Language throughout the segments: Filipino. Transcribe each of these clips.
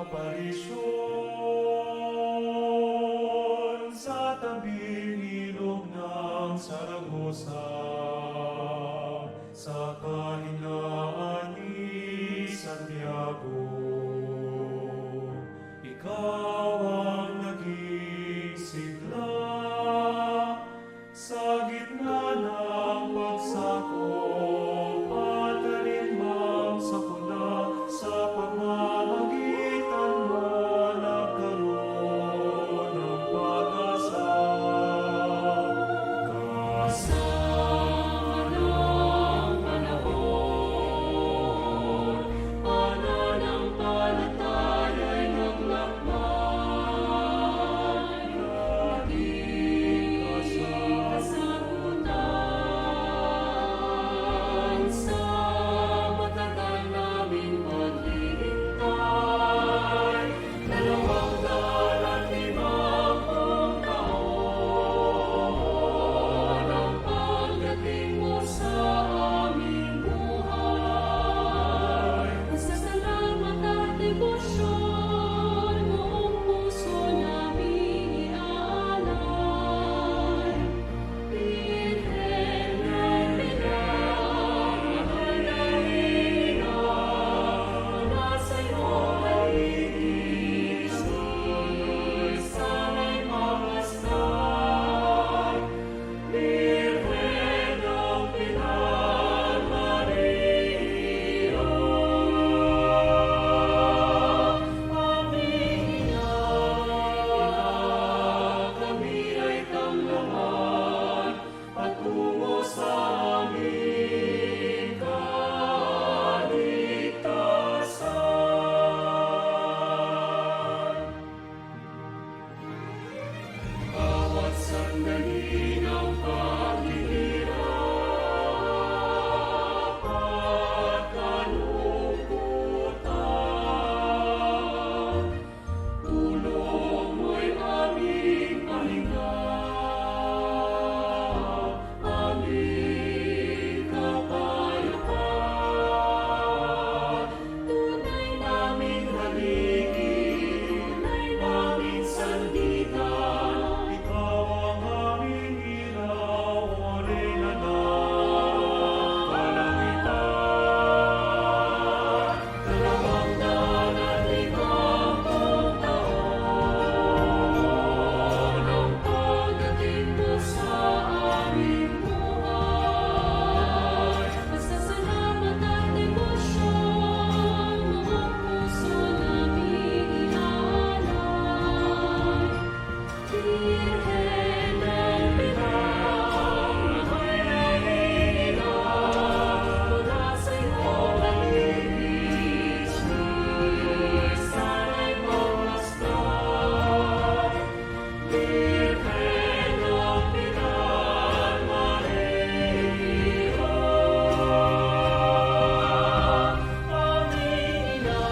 aparisyon sa tabing ilog ng Saragosa, sa kahinaan ni Santiago. Ikaw ang naging sigla sa gitna ng pagsakop at alinmang sakuna. Sa pamamagitan mo nagkaroon ng pag-asa. Kasama ng panahon, pananampalataya'y naglakbay, naging kasagutan sa matagal naming paghihintay. 250 taon ang pagdating mo sa aming buhay. Pasasalamat at debosyon, buong puso namin iaalay. Birhen ng Pilar, mahal na Ina, mula sa'yo malinis, sana'y mapastay. Birhen ng Pilar, Maria, aming ina, kami ay tamlahan patungo sa aming kaligtasan. Bawat sandali ng paghihirap at kalungkutan, tulong mo'y aming pahinga, aming kapayapaan. Tunay naming haligi, tunay naming sandigan, ikaw ang aming ilaw, orena ng kalangitan. 250 taon ang pagdating mo sa aming buhay. Pasasalamat at debosyon, buong puso namin iaalay. Birhen ng Pilar, mahal na Ina, mula sa'yo malinis, sana'y mapastay. Birhen ng Pilar, Maria, aming ina,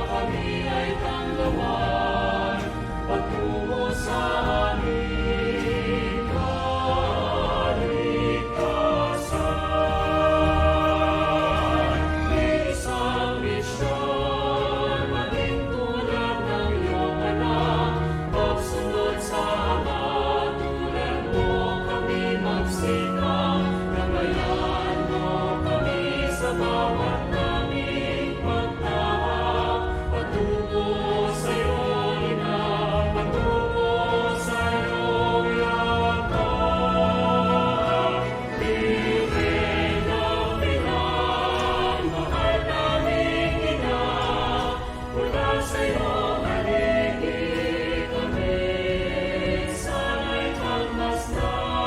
kami ay tanggawan patungo sa aming kaligtasan. May isang misyon, maging tulad ng iyong anak, pagsunod sa Ama, tulad mo kami magsikap, gabayan mo kami sa bawat naming pagtahak, patungo sa'yo, Ina, patungo sa iyong yakap. Birhen ng Pilar, mahal naming Ina, mula sa'yo haligi kami, sana'y magmasdan.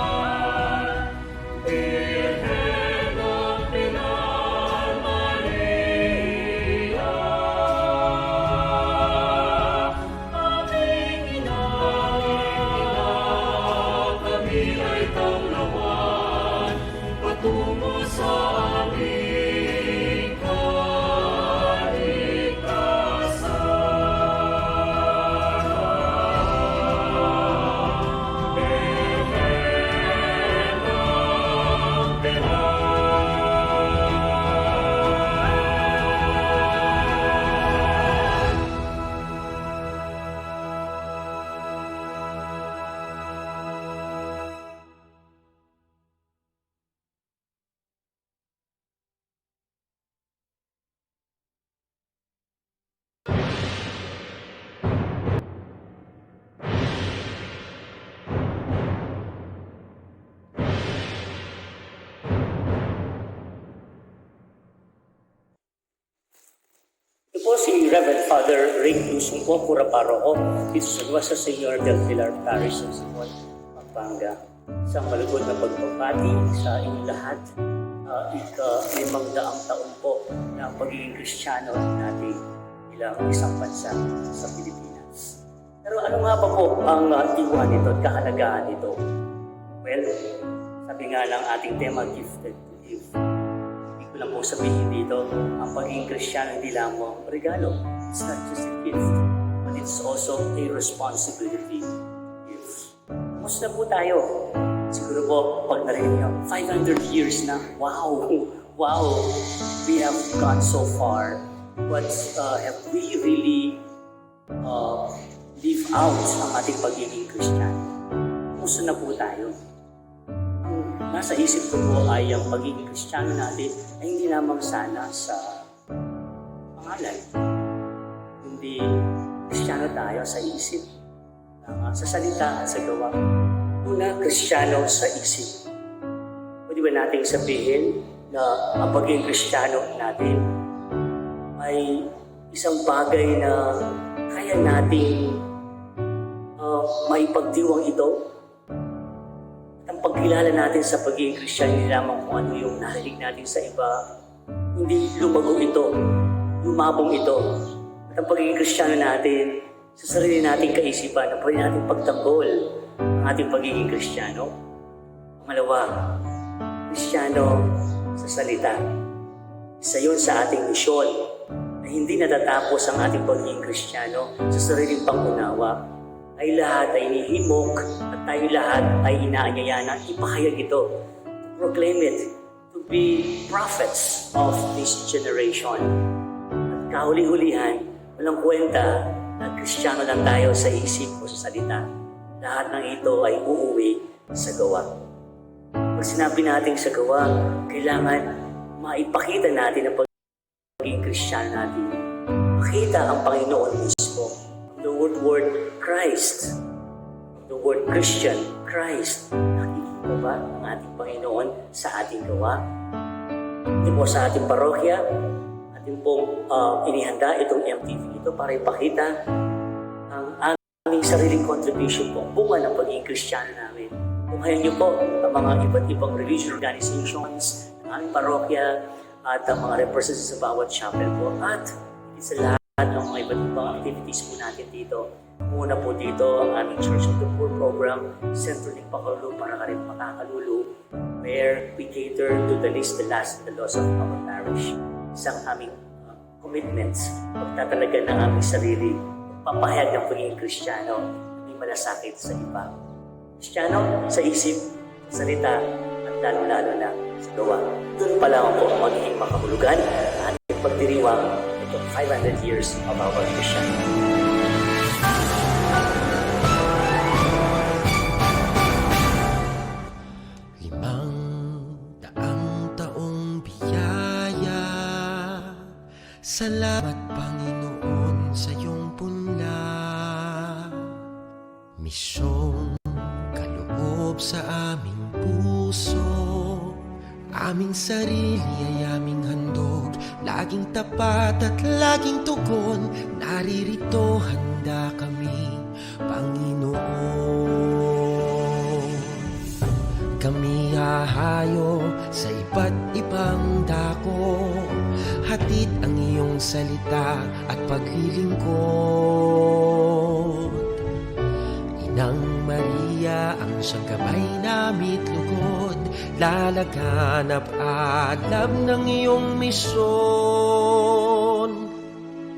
Birhen ng Pilar, Po si Reverend Father Ring Lusungko, Pura Paroko, dito sa Nuasa Senyor del Pilar Parish ng Simon, Pampanga. Isang malugod na pagpapati sa inyong lahat. Ika-500 taon po na pagiging Kristiyano natin bilang isang bansa sa Pilipinas. Pero ano nga ba po ang diwa nito at kahalagaan nito? Well, sabi nga ng ating tema, gifted to give. Hindi ko lang po sabihin dito, ang pagiging Kristiyano hindi lamang regalo. It's not just a gift, but it's also a responsibility to give. Kumusta po tayo? Siguro po, pag narinig nyo, 500 years na, wow! Wow! We have gone so far. But have we really live out ang ating pagiging Kristiyano? Kumusta na po tayo? Ang nasa isip ko po ay ang pagiging Kristiyano natin ay hindi lamang sana sa pangalan. Hindi Kristiyano tayo sa isip, sa salita at sa gawa. Una, Kristiyano sa isip. Pwede ba nating sabihin na ang pagiging Kristiyano natin ay isang bagay na kaya nating maipagdiwang ito? At ang pagkilala natin sa pagiging Kristiyano, hindi lamang kung ano yung nahilig natin sa iba, hindi lumago ito, lumabong ito. At ang pagiging Kristiyano natin, sa sarili nating kaisipan na pwede natin pagtanggol ang ating pagiging Kristiyano. Pangalawa, Kristiyano sa salita. Isa yun sa ating misyon na hindi natatapos ang ating pagiging Kristiyano sa sariling pangunawa. Ay lahat ay inihimok at tayo lahat ay inaanyaya na ipahayag ito. To proclaim it, to be prophets of this generation. At kahuli-hulihan, walang kwenta na Kristiyano lang tayo sa isip o sa salita. Lahat ng ito ay uuwi sa gawa. Pag sinabi natin sa gawa, kailangan maipakita natin ang pagiging Kristiyano natin. Makita ang Panginoon mismo. The word Christ. The word Christian, Christ. Nakikita ba ang ating Panginoon sa ating gawa? Hindi po sa ating parokya, ating pong inihanda itong MTV ito para ipakita ang aming sariling contribution po, bunga ng pagiging Kristiyano namin. Kunghayan niyo po ang mga iba't ibang religious organizations, ang aming parokya, at ang mga representatives sa bawat chapel po. At sa lahat ng mga iba't ibang activities po natin dito. Muna po dito ang aming Church of the Poor program, Centro Ning para ka rin makakalulu, where we cater to the least, the last, and the lost of our parish. Isang aming commitments, pagtatalaga ng aming sarili, papahayag ng pagiging Kristiyano, may malasakit sa iba. Kristiyano sa isip, sa salita, at lalo-lalo na sa gawa. Doon pa lang po ang magiging makahulugan at pagdiriwang itong 500 years of our Christianity. Salamat Panginoon sa iyong punla. Misyong kaloob sa aming puso. Aming sarili ay aming handog. Laging tapat at laging tugon. Naririto handa kami, Panginoon. Kami hahayo sa iba't ibang dako. Hatid ang iyong salita at paglilingkod. Inang Maria ang siyang gabay namit lugod. Lalaganap alab ng iyong misyon.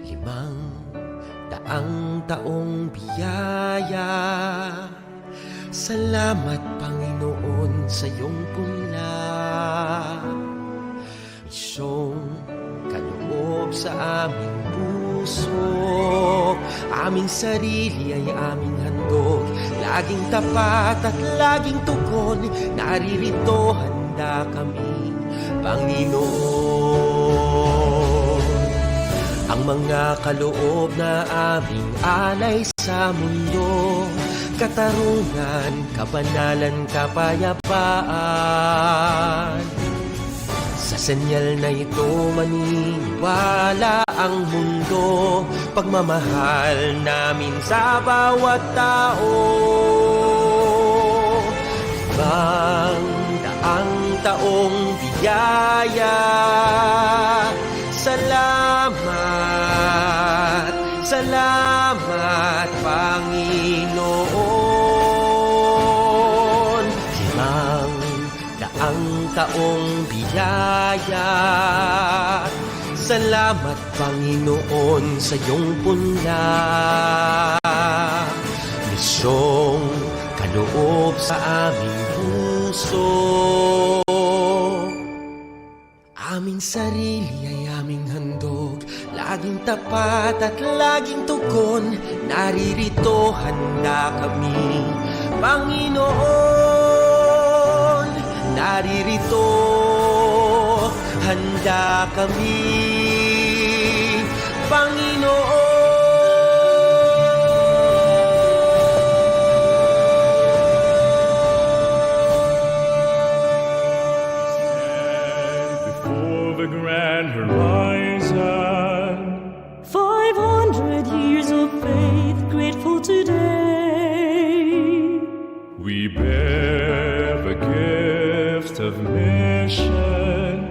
500 taong biyaya. Salamat Panginoon sa iyong punla. Misyong kaloob sa aming puso. Aming sarili ay aming handog. Laging tapat at laging tugon. Naririto handa kami, Panginoon. Ang mga kaloob na aming alay sa mundo. Katarungan, kabanalan, kapayapaan. Sa senyal na ito maniniwala ang mundo, pagmamahal namin sa bawat tao. Ibang daang taong biyaya, salamat, salamat Panginoon. Limang daang taong biyaya, salamat Panginoon sa iyong punla. Misyong kaloob sa aming puso, aming sarili ay aming handog, laging tapat at laging tugon. Naririto, handa kami, Panginoon. Naririto, handa kami, Panginoon. The grand horizon, 500 years of faith, grateful today. we bear the gift of mission.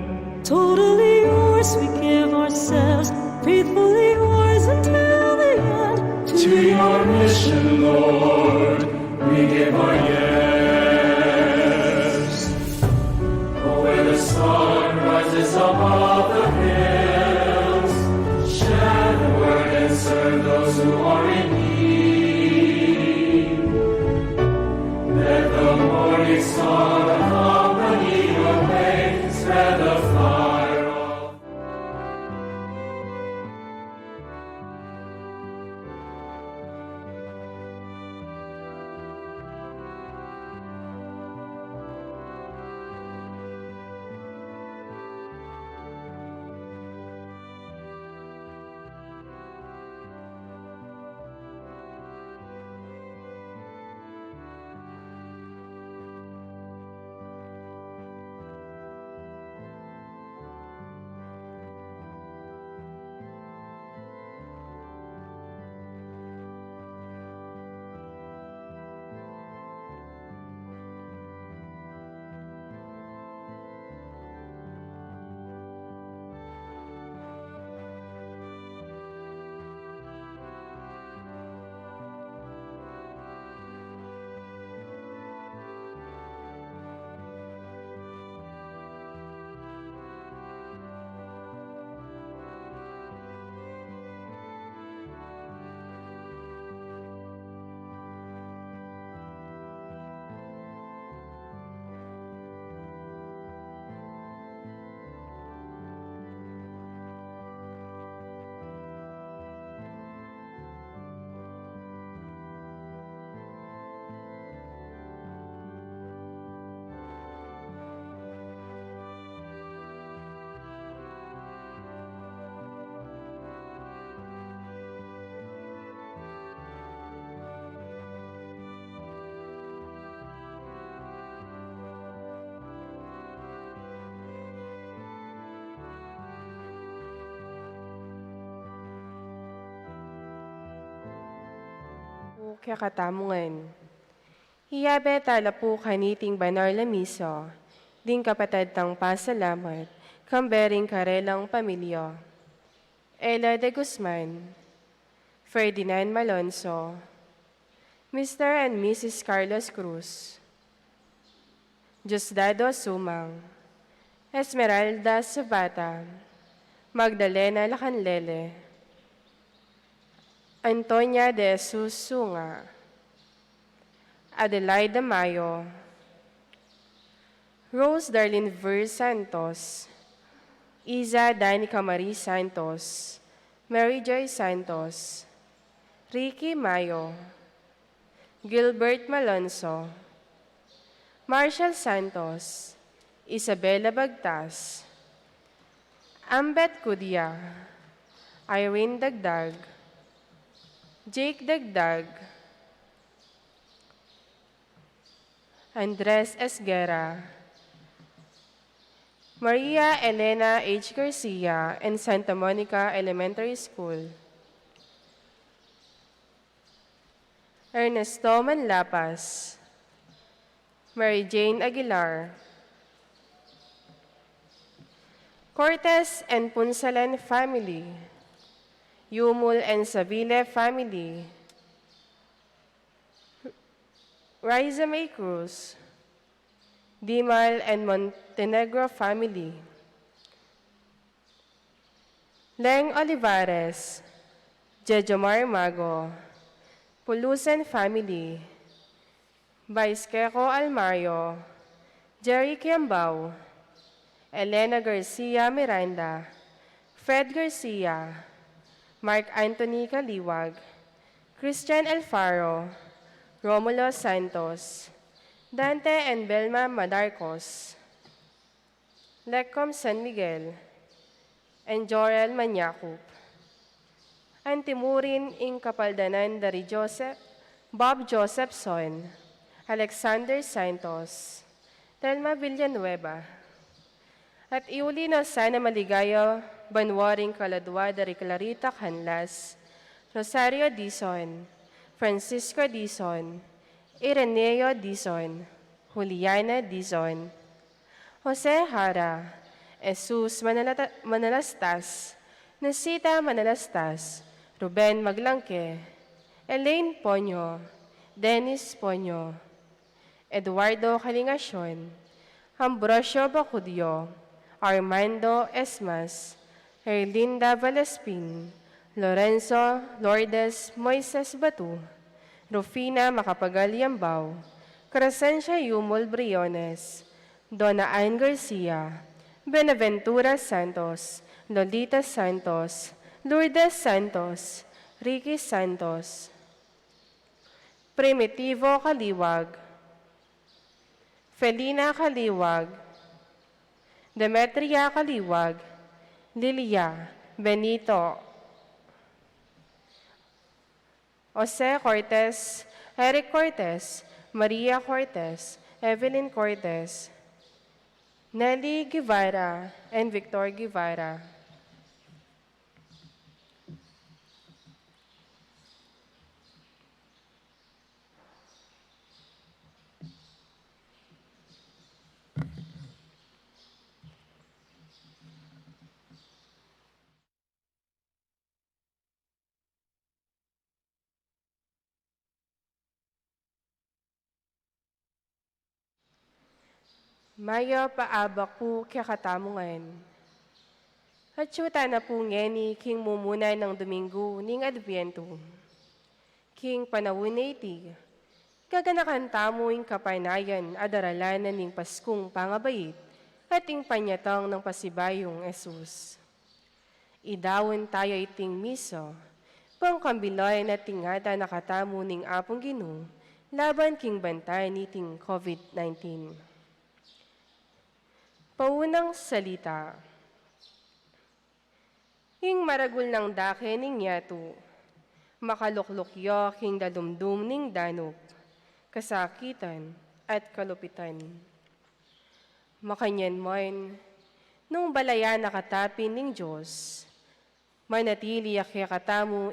Totally yours, we give ourselves, faithfully yours until the end. To your mission, Lord, we give our yes. Oh, where the sun rises above the hills, share the word and serve those who are in need. Let the morning star accompany your way, spread the fire of Kaya katamungan. Hiyabe tala po kaniting banar lamiso, ding kapatid tang pasalamat, kambering karelang pamilya. Ella de Guzman, Ferdinand Malonzo, Mr. and Mrs. Carlos Cruz, Diosdado Sumang, Esmeralda Sabata, Magdalena Lacanlele, Antonia de Jesus Sunga, Adelaida Mayo, Rose Darlene Ver Santos, Iza Danica Marie Santos, Mary Joy Santos, Ricky Mayo, Gilbert Malonzo, Marshall Santos, Isabella Bagtas, Ambet Cudia, Irene Dagdag, Jake Dagdag, Andres Esguera, Maria Elena H. Garcia and Santa Monica Elementary School. Ernesto Manlapas, Mary Jane Aguilar, Cortez and Punsalan family, Yumul and Savile family, Riza May Cruz, Dimal and Montenegro family, Leng Olivares, Jejomar Mago, Pulusan family, Baisqueco Almario, Jerry Kiambao, Elena Garcia Miranda, Fred Garcia, Mark Anthony Kaliwag, Christian Alfaro, Romulo Santos, Dante and Belma Madarcos, Lecom San Miguel, and Jorel Manyacup. Antimurin ing Kapaldanan dari Joseph, Bob Josephson, Alexander Santos, Telma Villanueva, at iuli na sana maligaya banwaring kaladwa dari Clarita Canlas, Rosario Dizon, Francisco Dizon, Ireneo Dizon, Juliana Dizon, Jose Hara, Jesus Manalastas, Nasita Manalastas, Ruben Maglangke, Elaine Ponyo, Dennis Ponyo, Eduardo Calingacion, Ambrosio Bacudyo, Armando Esmas, Erlinda Valespin, Lorenzo Lourdes Moises Batu, Rufina Macapagal Yambao, Crescencia Yumol Briones, Donna Ann Garcia, Benaventura Santos, Lolita Santos, Lourdes Santos, Ricky Santos, Primitivo Kaliwag, Felina Kaliwag, Demetria Kaliwag, Lilia Benito, Jose Cortez, Eric Cortez, Maria Cortez, Evelyn Cortez, Nelly Guevara, and Victor Guevara. Mayo paabak po kakatamungan. At syuta na po ngeni king mumunan ng Domingo ning Adbiyentu. King panawuneti, gaganakan tamo ing kapanayan adaralanan ning Paskong pangabayit at ing panyatang ng pasibayong Jesus. Idawon tayo iting miso, pangkambiloy na tingada nakatamo ning apong Ginoo laban king bantay niting COVID-19. Paunang salita. Ing maragul ng dake ning yato, makaluklukyo king dalumdum ning danok, kasakitan at kalupitan. Makanyan moin, nung balaya nakatapin ning Diyos, manatili akya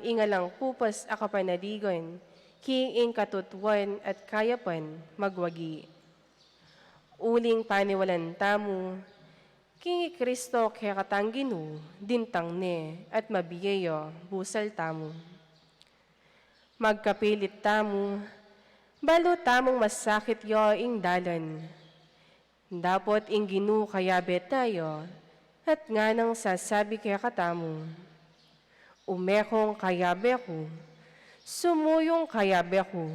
ingalang pupas akapanadigon, king ing katutuan at kayapan magwagi. Uling paniwalan tamo, King Kristo kaya katangginu, dintang ne, at mabiyeyo, busal tamo. Magkapilit tamo, balo tamong masakit yo ing dalan. Dapot ing ginu kaya betayo, at nga nang sasabi kaya katamo. Umekong kaya beku, sumuyong kaya beku,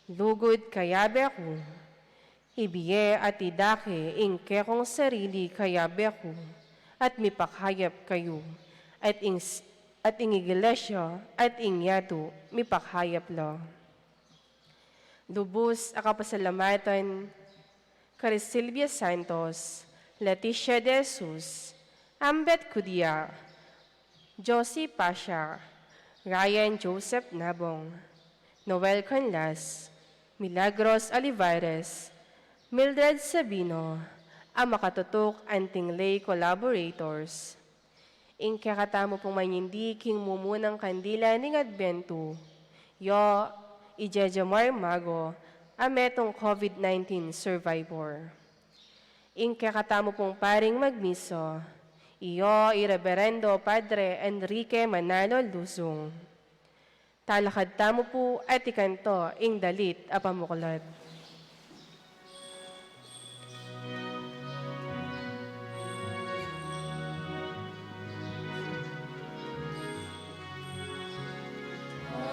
lugod kaya beku, ibiye at idake ing kekong sarili kaya beku, at mipakhayap kayo, at ing iglesia at ing yato mipakhayap lo. Lubos akapasalamatan kay Silvia Santos, Leticia De Jesus, Ambet Cudia, Josie Pasha, Ryan Joseph Nabong, Noel Canlas, Milagros Olivares, Mildred Sabino, ang makatutok anting lay collaborators. Ing kakatamo pong manyindi king mumunang kandila ning Adbiyentu. Yo, ijejamar mago, ametong COVID-19 survivor. Ing kakatamo pong paring magmiso, iyo Ireverendo Padre Enrique Manalo Lusong. Talakad tamo po at ikanto ing dalit apamukulad.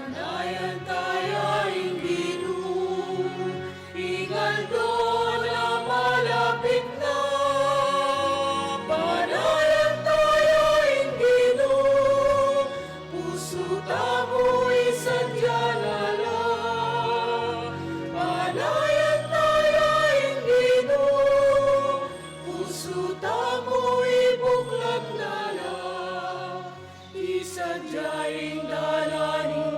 Panayan tayo inginu, ingal doon na malapit na. Panayan tayo inginu, puso tamo'y sadya na lang. Panayan tayo inginu, puso tamo'y buklat na lang. Isadyaing dalaning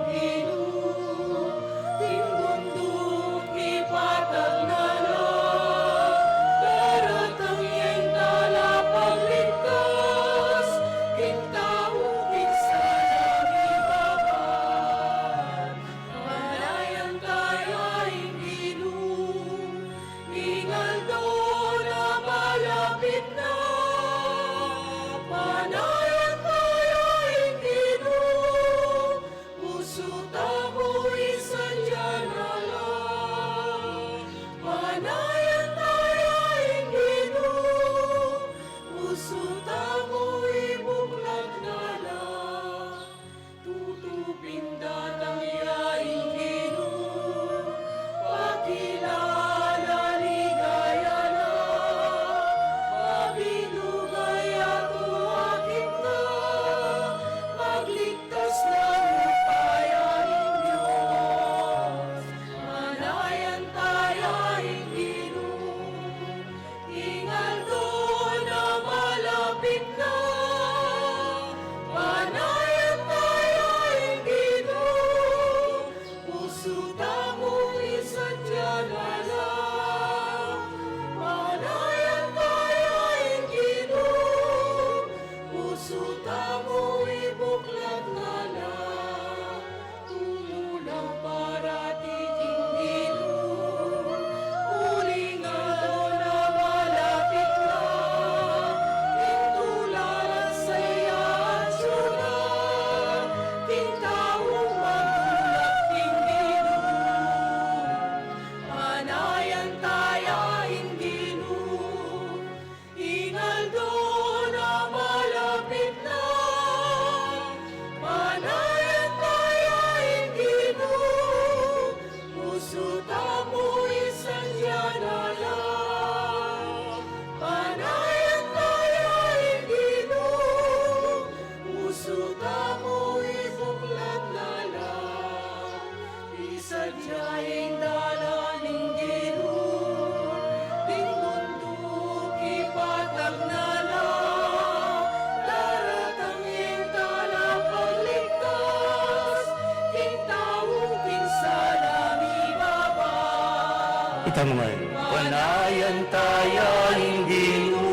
Panayan tayo inginu,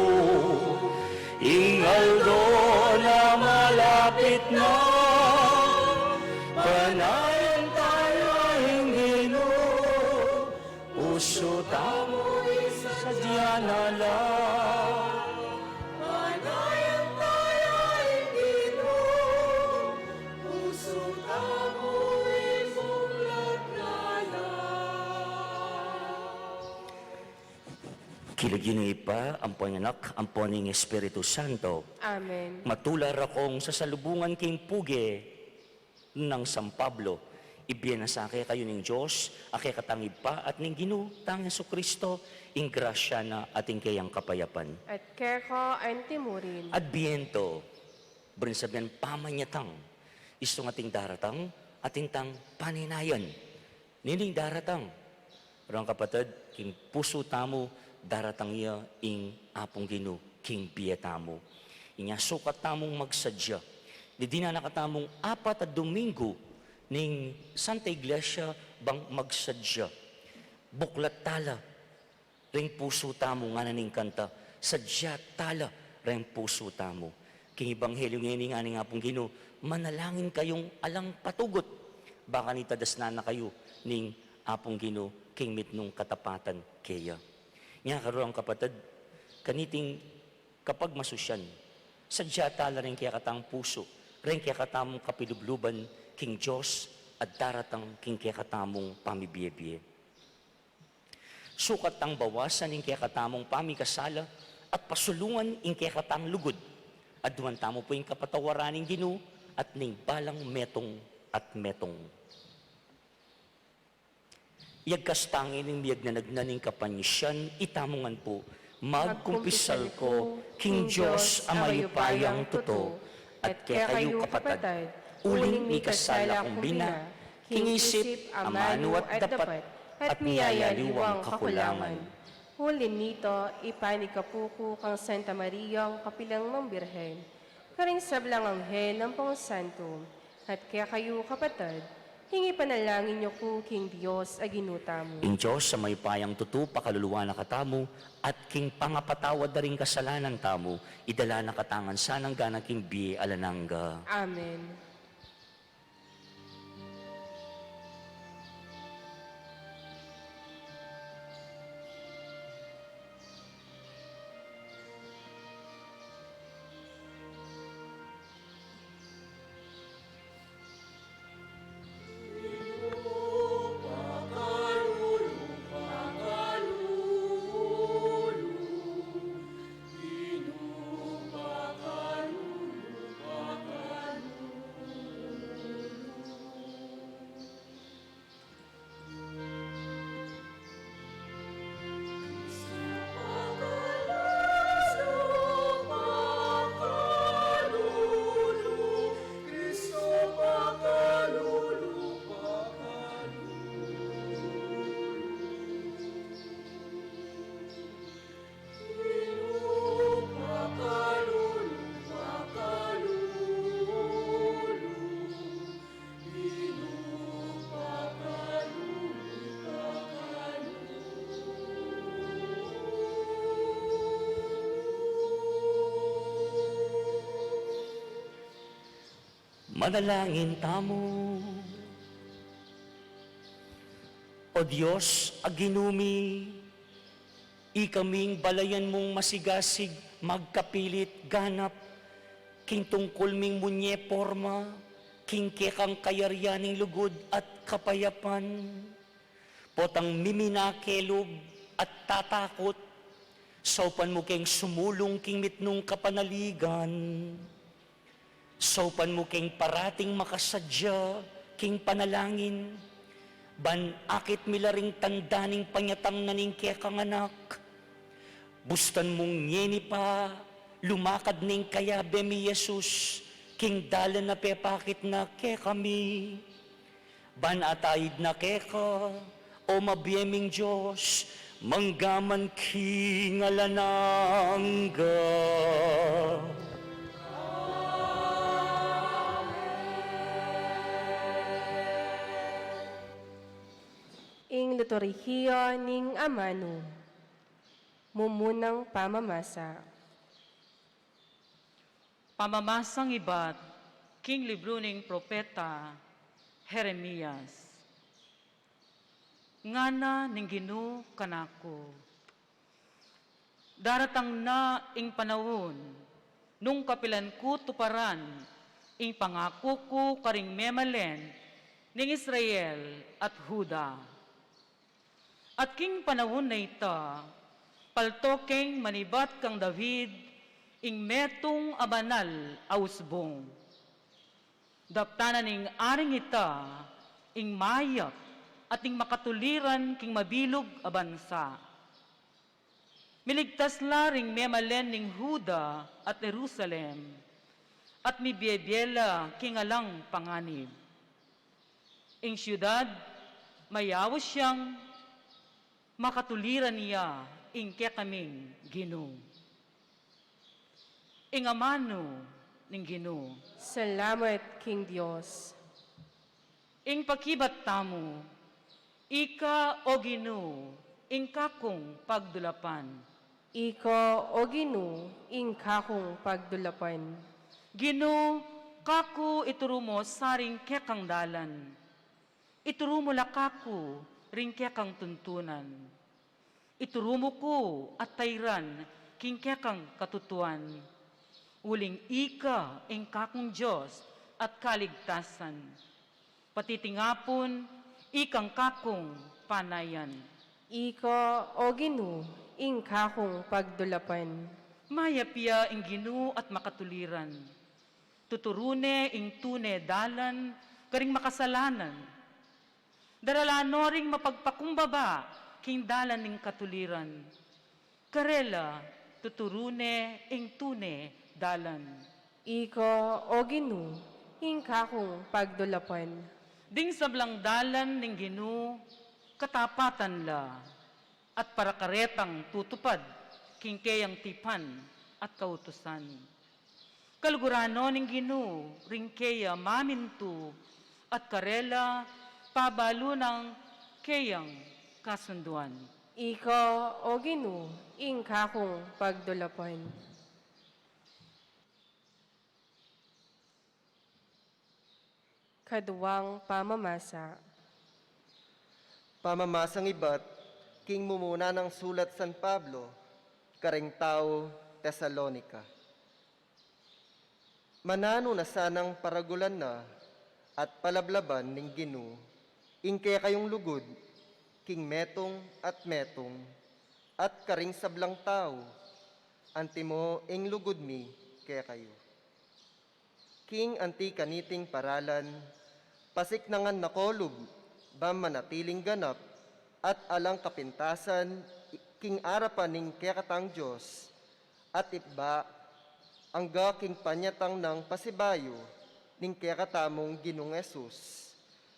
ingal doon na malapit na. Panayan tayo inginu, puso tamo'y sadya na lang. Panayan tayo inginu, puso tamo'y buklat na lang. Kilaginoy pa ang Panganak, ang Poning Espiritu Santo. Amen. Matular akong sa salubungan king puge ng San Pablo. Ibiyanasake kayo ng Diyos, ake katangib pa at ning ginutang Yesu Kristo, ing grasya na ating kayang kapayapan. At kerko ang timurin. Adbiyentu, brinsabihan pamanyatang, iso ng ating daratang, ating tang paninayan. Nining daratang, rang kapatid, king puso tamo, daratang iya, ing apong ginu, king biyatamo. Inya sukat tamong magsadya. Di na nakatamong 4 at Domingo, ning Santa Iglesia bang magsadya. Buklat tala, Ring puso tamo nga naning kanta, sadya tala ring puso tamo. King Ebanghelyo ngayon nga nga pong Ginoo, manalangin kayong alang patugot. Baka nitadas na kayo ning apong Ginoo, king mitnong katapatan kaya. Nga karoon kapatid, kaniting kapag masusyan, sadya tala rin kaya katang puso, rin kaya katamong kapilubluban, king Diyos, at daratang king kaya katamong pamibiye-biye. Sukat ang bawasan ing kaya katamong pamikasala, at pasulungan ing kaya katang lugod, at duwan tamo po yung kapatawaran ng Ginoo, at ning balang metong at metong. Iyagkastangin ng miyag na nagnaning kapanisyan, itamongan po, magkumpisal ko, King Diyos, amayupayang totoo, at kaya kayo kapatad, uling mi kasala kong bina, kingisip, amano at dapat, at miyayaliwang kakulangan. Huli nito, ipanikapuko kang Santa Maria, ang kapilang ng Birhen, karing sablang anghel ng Pong Santo, at kaya kayo kapatid, hingi panalangin niyo ko, King Diyos, aginuta mo. King Diyos, sa may payang tutu, pakaluluwa na katamo, at king pangapatawad na rin kasalanan tamo, idala na katangan sanang ganang king biye alanangga. Amen. Manalangin tamo. O Diyos, aginumi, ikaming balayan mong masigasig, magkapilit, ganap, king tungkol ming munye forma, king kekang kayaryaning lugod at kapayapan, potang miminakelog at tatakot, saupan mo keng sumulong king mitnong kapanaligan, saupan mo keng parating makasadya, king panalangin, ban akit milaring tandaning panyatang naning kekang anak, bustan mong ngeni pa, lumakad ning kaya bemi Jesus, king dalan na pepakit na ke kami, ban atayid na keka, o mabiyeming Diyos, manggaman king alanangga. Ing liturhiya ning amano, mumunang pamamasa. Pamamasang ibat, king libro ning propeta Jeremias. Ngana ning Ginoo kanako. Daratang na ing panahon, nung kapilan ko tuparan, ing pangako ko karing memalen ning Israel at Huda. At king panahon na ita, paltokeng manibat kang David, ing metong abanal ausbong. Daptanan ing aring ita, ing mayak, at ing makatuliran king mabilog abansa. Miligtas laring memalen ning Huda at Jerusalem, at mibiebiyela king alang panganib. Ing siyudad, mayawas siyang makatuliran niya ing kaming Ginoo. Ing amano ning Ginoo. Salamat, King Diyos. Ing pakibat tamo, ika o Ginoo, ingkakong pagdulapan. Iko o Ginu, ingkakong pagdulapan. Gino, kaku iturumo saring kekang dalan. Iturumo lakaku ring kekang tuntunan. Iturumo ko at tayran king kekang katutuan. Uling ika ingkakong Diyos at kaligtasan. Patitingapon, ikang kakong panayan. Iko o Ginu, ingkakong pagdulapan. Mayapya ing Ginu at makatuliran. Tuturune ing tune dalan, karing makasalanan. Daralano ring mapagpakumbaba, king dalan ning katuliran. Karela, tuturune ing tune dalan. Iko o Ginu, ingkakong pagdulapan. Ding sablang dalan ning Ginu, katapatan la, at para karetang tutupad, king kayang tipan at kautusan. Kalgurano ning Ginu, ring kaya mamintu, at karela, pabalo ng kayang kasunduan. Iko o Ginu, ingkakong pagdulapan. Kaduwang pamamasa. Pamamasang iba't, king mumuna ng sulat San Pablo, karing tao, Tesalonika. Manano na sanang paragulan na, at palablaban ning Ginu, ingke kayong lugod, king metong, at karing sablang tao, antimo ing lugod mi, kaya kayo. King anti kaniting paralan, pasik nangan nakolob, bam manatiling ganap, at alang kapintasan, king arapan ning kekatang Diyos, at iba, angga king panyatang ng pasibayo, ning kekatamong Ginong Esus,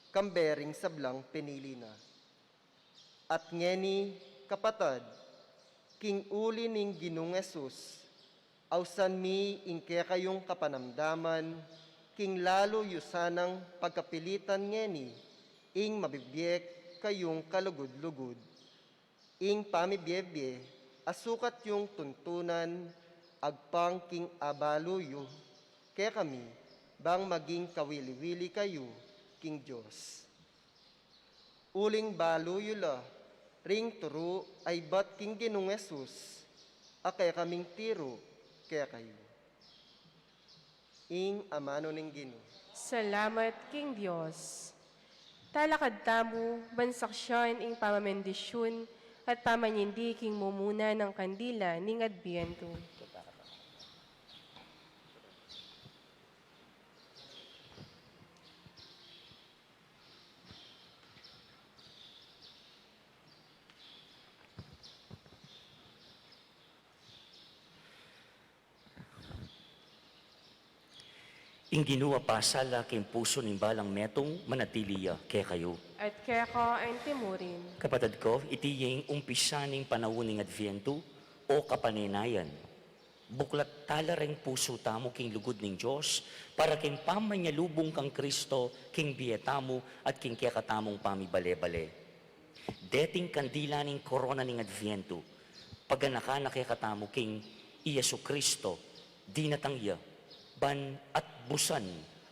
kambering sablang pinili na. At ngeni, kapatad, king uli ning Ginong Esus, awsan mi ingke kayong kapanamdaman, king lalo yusanang pagkapilitan ngeni, ing mabibiyek kayong kalugod-lugod. Ing pamibiyebye, asukat yung tuntunan, agpang king abaluyo, kaya kami, bang maging kawili-wili kayo, king Diyos. Uling baluyo la, ring turo ay bat king Ginong Esus, akay kaming tiro, kaya kayo. Ing amano ning Gino. Salamat, King Diyos. Talakad tamo, bansaksyon ing pamamendisyon at pamanyindi king mumuna ng kandila ning Adbiyentu. Ing Ginoo pasala king puso ning balang metong manatiliya kay kayo. At kaya ko ang timurin. Kapatid ko, itiyeng umpisa ning panahon ning Adbiyentu o kapaninayan. Buklat tala ring puso tamo king lugod ning Diyos para king pamanyalubong kang Kristo king biyetamo at king kekatamong pamibale-bale. Deting kandila ning korona ning Adbiyentu, paganaka na kekatamo king Iyesu Kristo, di natangya, ban at busan,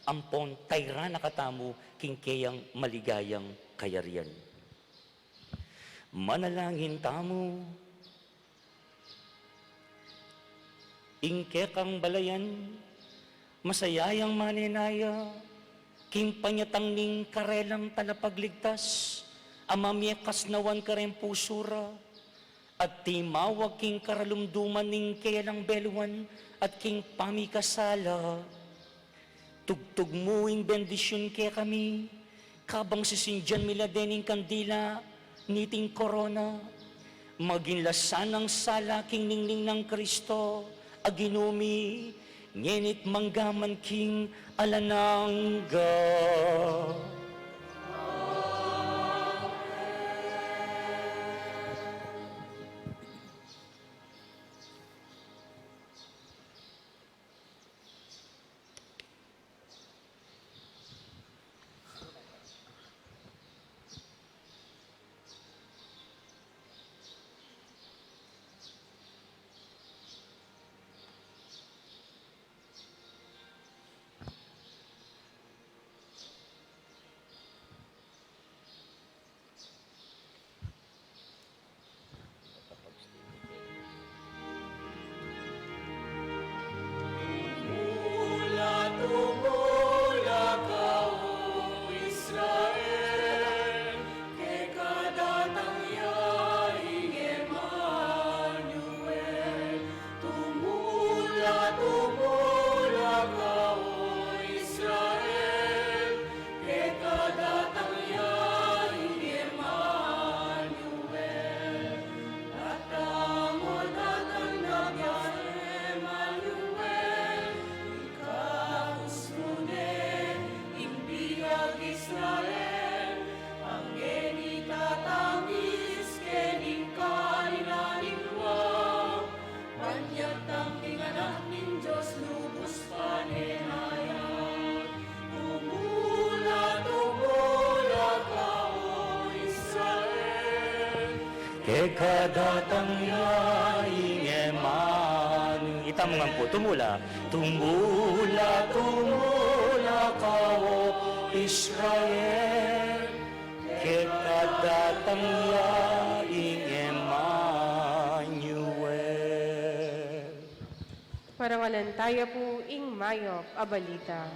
ampon tayra na katamo king kayang maligayang kayarian. Manalangin tamo, ingke kang balayan, masayayang maninaya, king panyatang ning karelang talapagligtas, amamyekas nawan karem pusura, at timawag king karalumduman ning kayalang beluan, at king pamikasala. Tugtog mo ing bendisyon kaya kami, kabang sisindyan mila dening kandila, niting korona, maging lasan ang sala king ningning ng Kristo, aginumi, ngenit manggaman king alanangga. kadatang yaing eman. Ita mo nga po, tumula. Tumula, tumula ka o Israel, kadatang yaing Emmanuel. Parangalantaya po ing mayop abalita.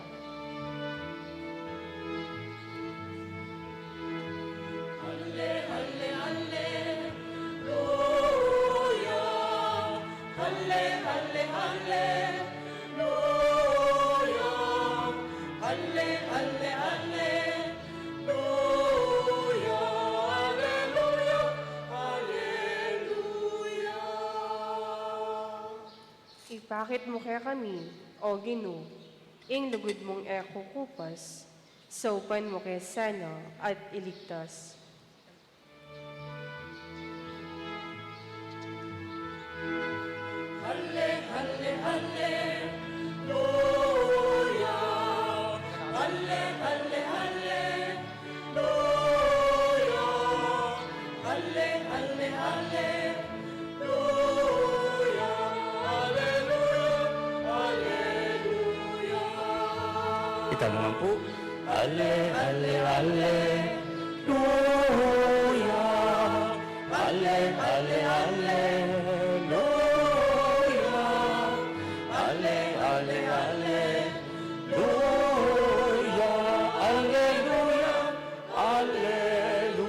Ipakit mo kaya kami, o Gino, ing lugod mong ekukupas, saupan mo kay sana at iligtas. Ita mo nga po. Ale, ale, ale, Luya. Ale, ale, ale, Luya. Ale, ale, ale, Luya. Alleluia, Alleluia.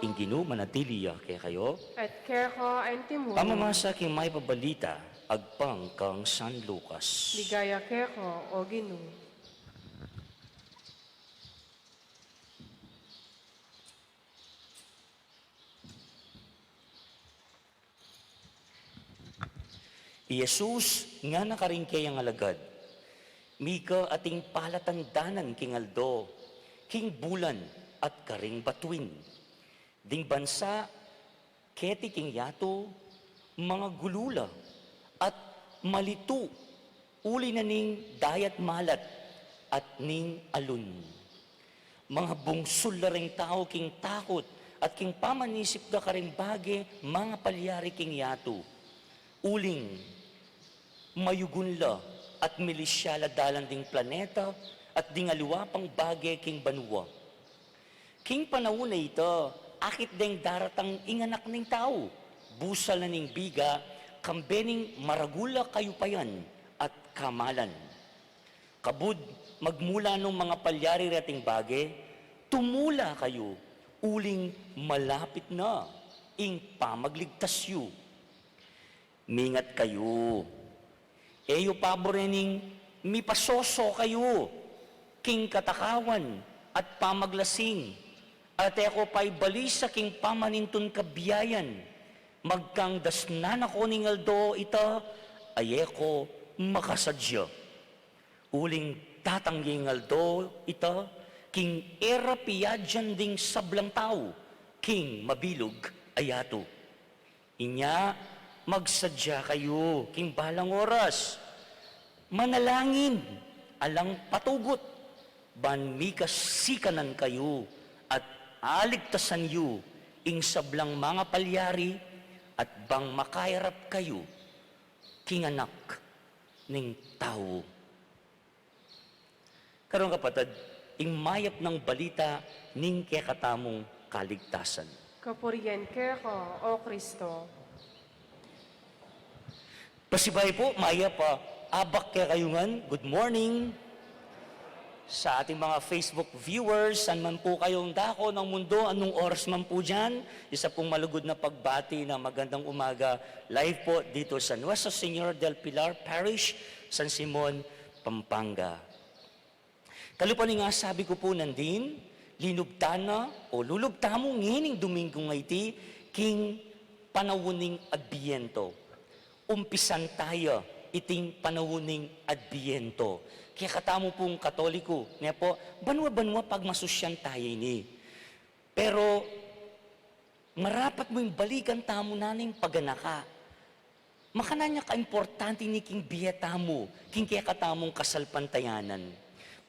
Inginu manatiliya kaya kayo. At kerko ang timuno, Pamamasa king may pabalita, agpang kang San Lucas. ligaya kerko, o Gino. Jesus nga nakaringkay ang alagad. Mika ating palatandanan king aldo, king bulan at karing batuin. Ding bansa, keti king yato, mga gulula at malitu, uli na ning dayat malat at ning alun. Mga bungsul na ring tao king takot at king pamanisip da karing bage, mga palyari king yato. Uling, mayugunla at milisyala dalan ding planeta at ding aluwapang bagay king banwa. King panahon na ito, akit ding daratang inganak ning tao, busal na ning biga, kambening maragula kayo payan at kamalan. Kabud, magmula nung mga palyari rating bagay, tumula kayo, uling malapit na, ing pamagligtas yu. Mingat kayo. Eyo paborening mipasoso kayo. King katakawan at pamaglasing. At eko pa'y balisa king pamanintun kabiyayan. Magkang dasnan ako ning aldo ita, ayeko makasadya. Uling tatangging aldo ita, king era piyadyan ding sablang tao, king mabilog ayato. Inya, magsadya kayo, king balang oras. Manalangin, alang patugot, banmikas sikanan kayo, at aligtasan yu, ing sablang mga palyari, at bang makairap kayo, king anak ning tao. Karong kapatid, ing mayap ng balita, ning kekatamong kaligtasan. Kapurian kerko, o Kristo. Pasibay po, maya pa, abak kaya kayungan, good morning. Sa ating mga Facebook viewers, saan man po kayong dako ng mundo, anong oras man po dyan, isa pong malugod na pagbati na magandang umaga, live po dito sa Nuestra Señora del Pilar Parish, San Simon, Pampanga. Kalupan nga sabi ko po nandin, linubtana o lulubtamo ngining Domingo ngayti, king panawuning Adbiyentu. Umpisan tayo iting panawuning Adbiyentu. Kaya katamo pong Katoliko, niya po, banwa-banwa pag masusyan tayo ini. Pero, marapat mo yung balikan tamo naning paganaka. Makananya ka-importante ni king biyeta mo, king kaya katamong kasalpantayanan.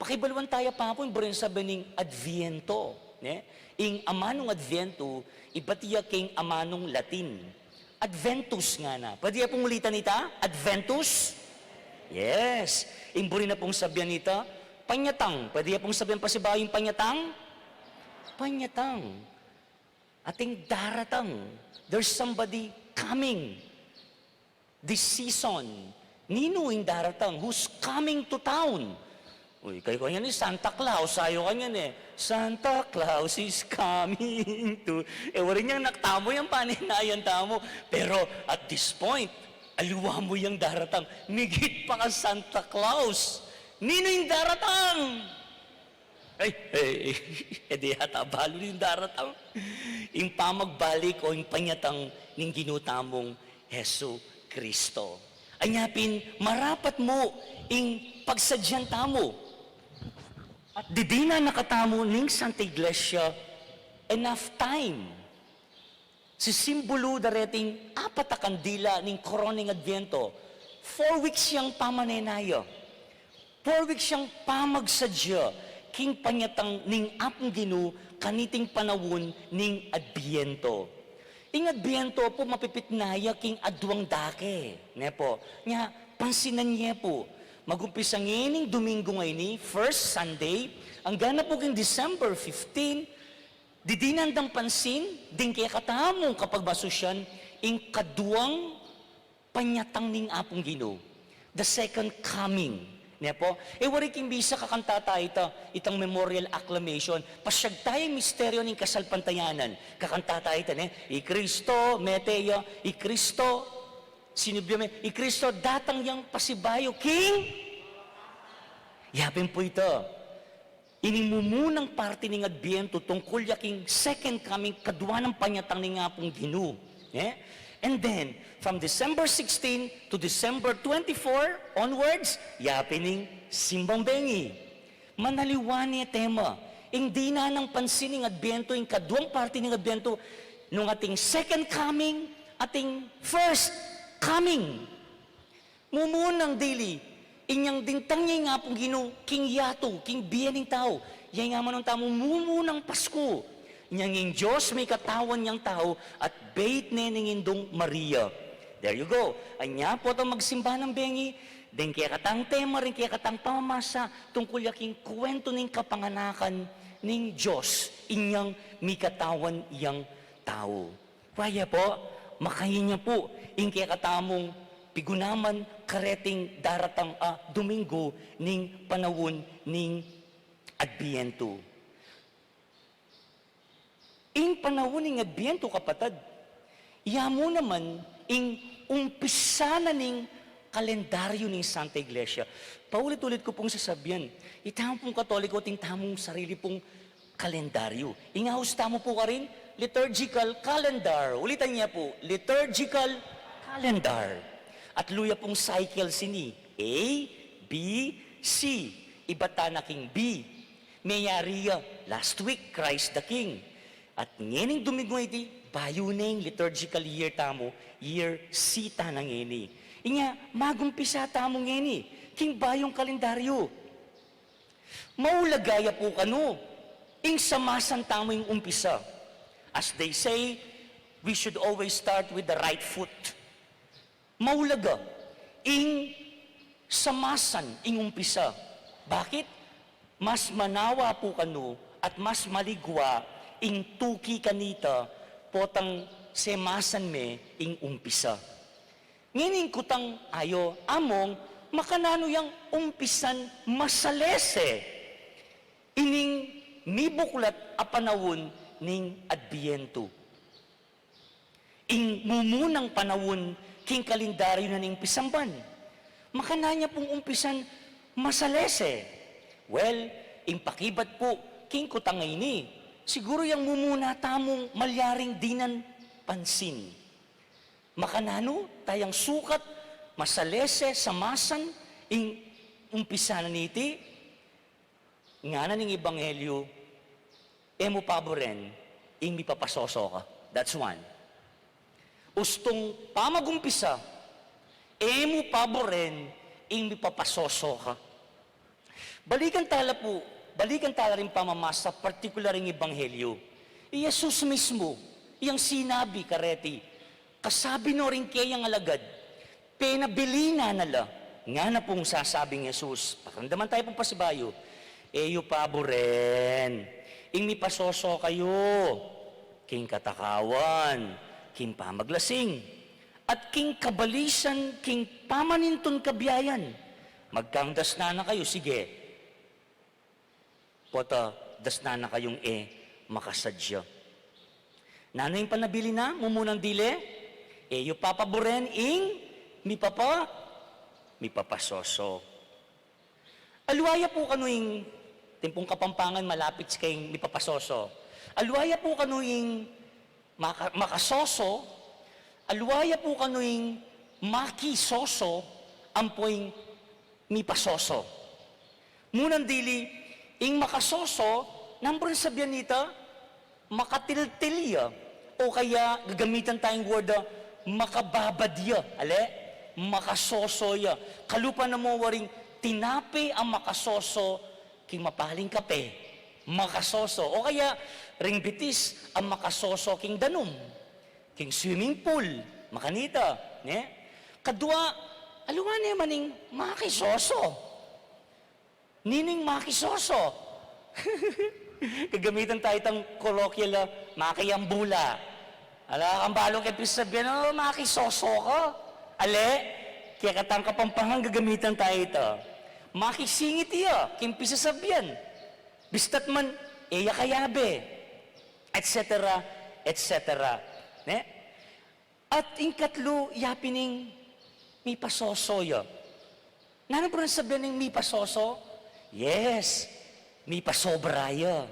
Pakibaluan tayo pa po, yung sabi ning Adbiyentu. Ne? Ing amanong Adbiyentu, ibatiya king amanong Latin. Adventus nga na. Pwede pong ulitan nita? Adventus? Yes. Imburi na pong sabihan nita, panyatang. Pwede pong sabihan pa si bayong panyatang? Panyatang. Ating daratang. There's somebody coming. This season. Nino yung daratang who's coming to town. Uy, kayo kanya ni Santa Claus, sayo kanya ni, Santa Claus is coming to... wala niyang naktamo yung paninayan tamo. Pero at this point, aluwa mo yung daratang, migit pa ka Santa Claus. Nino yung daratang? Edi yata, balo yung daratang. Yung pamagbalik o yung panyatang ng ginutamong Hesu Kristo. Anyapin, marapat mo yung pagsadyan tamo. At di na nakatamo ning Santa Iglesia enough time. Si simbolo dareting apat a kandila ning koroning Adbiyentu. 4 weeks siyang pamanenaya. 4 weeks siyang pamagsadya. King panyatang ning apong Ginu kaniting panawon ning Adbiyentu. Ing Adbiyentu po mapipitnaya king adwang dake. Ne po. Nya pansinan niya po. Mag-umpisa ngayon Domingo ngayon, first Sunday, ang gana po king December 15, didinandang pansin, din kaya katamong kapag basosyan, ing kaduang panyatang ning apong Gino. The second coming. Niya po? Wari king bisa kakanta tayo itang memorial acclamation. Pasyag tayo misteryo ning kasalpantayanan. Kakanta tayo ito, I Kristo, meteya, I Kristo, sinubyo I Kristo, datang yang pasibayo, King! Yapin po ito. Inimumunang parte ng Adbiyentu tungkol yaking second coming, kadwa ng panyatang ni nga pong Ginu. Yeah? And then, from December 16 to December 24 onwards, yapining simbang bengi. Manaliwani tema. Hindi na ng pansin ng Adbiyentu, yung kadwang parte ng Adbiyentu, nung ating second coming, ating first coming. Mumunang daily. Inyang dintang niya nga pong Gino, king yato, king biyaning tao. Yan nga man ang tamo, mumunang Pasko. Inyang yung Diyos may katawan niyang tao at bait neneng indong Maria. There you go. Anya po itong magsimba ng bengi. Din kaya katang tema rin, kaya katang pamamasa tungkol yaking kwento ng kapanganakan ng Diyos. Inyang may katawan iyang tao. Kaya po, makahin niya po, ing kaya katamong pigunaman kareting daratang Domingo ning panawon ning Adbiyentu. Ing panawon ning Adbiyentu kapatid, iya mo naman ing umpisa na ning kalendaryo ning Santa Iglesia. Paulit-ulit ko pong sasabihan, itamo pong Katoliko ting tamong sarili pong kalendaryo. Ingahos tamo po ka rin, liturgical calendar. Ulitan niya po, liturgical calendar. At luya pong cycle sini. A, B, C. Ibata na king B. Mayariya, last week, Christ the King. At ngening Domingo iti, bayo na yung liturgical year tamo, year C ta na ngeni. Inya, magumpisa tamo ngeni. King bayong kalendaryo. Maulagaya po kano. Ing samasan tamo yung umpisa. As they say, we should always start with the right foot. Maulaga, ing samasan, ing umpisa. Bakit? Mas manawa po kano at mas maligwa ing tuki kanita potang semasan me ing umpisa. Ngining kutang ayo among makanano yang umpisan masalese. Ining mibuklat a panawon ning Adbiyentu. Ing mumunang panawon king kalendaryo na ning pisamban. Makananya pong umpisan masalese. Well, impakibat po, king kutangay ni. Siguro yung mumuna tamong malyaring dinan pansin. Makanano, tayang sukat, masalese, samasan, ing umpisa na niti, nga na ning Ebanghelyo, emo paboren, ing mipapasoso ka. That's one. Ustong pamagumpisa, emo paboren, ing mipapasoso ka. Balikan tala po, balikan tala rin pamamasa, partikular ng Ebanghelyo. Jesus mismo, iyang sinabi, kareti, kasabi no rin kayang alagad, penabilina nala, nga na pong sasabing Jesus, pakandaman tayo pong pasibayo, eyo paboren, ing mipasoso kayo, king katakawan, king pamaglasing, at king kabalisan, king pamaninton kabiyayan, magkang dasna na kayo, sige, pota, dasna na kayong makasadya. Nano yung panabili na, mumunang dile, yung papaboren, ing, mipapasoso. Alwaya po kanuing, timpong Kapampangan, malapit kayong mipapasoso. Alwaya po kanuing makasoso, alwaya po kanuing makisoso, ampoing mipasoso. Munang dili, ing makasoso, number sabihan nita, makatiltilya, o kaya gagamitan tayong word, makababadya, makasosoya. Kalupa na mo waring tinapi ang makasoso, king mapaling kape, makasoso. O kaya, ring bitis, ang makasoso, king danum, king swimming pool, makanita. Kadua, aluan niya maning makisoso. Nining makisoso. Kagamitan tayo itang colloquial, makiyambula. Ala, kang balong epis sabihin, makisoso ka. Kaya katang Kapampangan, gagamitan tayo ito. Makisingit iya, kimpisa sabihan. Bistat man, eya kayabe. Etc. Etc. At ingkatlo, yapining mi pasoso ya. Nano po sabihin ng mi pasoso? Yes, mi pasobraya.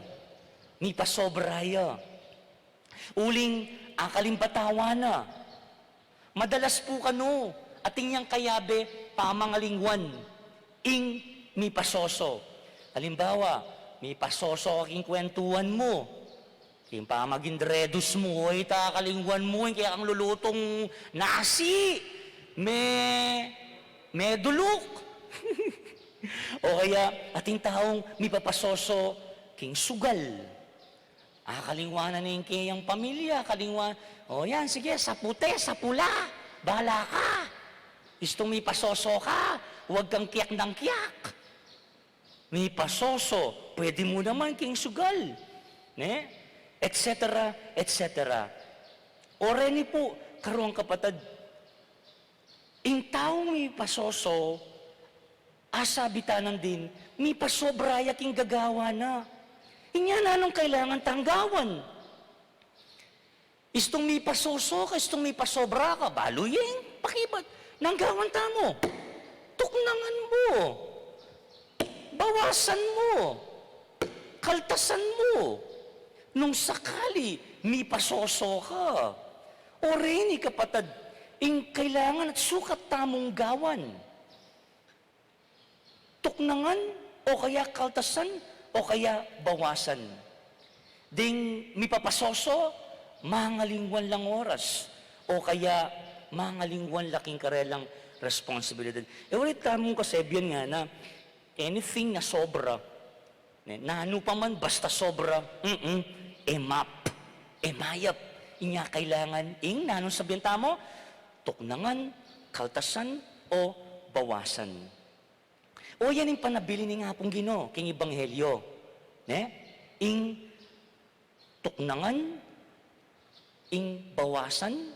Mi pasobraya. Uling akalimpatawana. Madalas po kano, ating yang kayabe, pamangalingwan, ing mi pasoso. Halimbawa, mi pasoso aking kwentuhan mo. King pamagindredos mo, ay takalingwan mo, kaya ang lulutong nasi, may duluk. O kaya, ating taong mi papasoso, king sugal. Kalingwanan na yung kayang pamilya, kalingwan. O yan, sige, sa puti, sa pula, bahala ka. Gustong may pasoso ka, huwag kang kiyak ng kiyak. May pasoso, pwede mo naman king sugal. Etc. Etc. O reni po, karoon kapatid, ing taong may pasoso, asabitanan din, may pasobraya king gagawa na. Inya na anong kailangan tanggawan. Istong may pasoso ka, istong may pasobra ka, baluyeng, pakibat, nanggawan tamo. Tuknangan mo. Bawasan mo. Kaltasan mo. Nung sakali, may pasoso ka. O rini kapatid, ing kailangan at sukat tamong gawan. Tuknangan, o kaya kaltasan, o kaya bawasan. Ding mipapasoso, mangalingwan lang oras. O kaya mangalingwan laking karelang responsibilidad. Ulit tamong kasabihan nga na anything na sobra, na ano pa man, basta sobra, emap, emayap, inya kailangan, nanong sabihan tamo, tuknangan, kaltasan, o bawasan. O yan yung panabili ni nga pong Ginoo, king Ebanghelyo. Ing tuknangan, ing bawasan,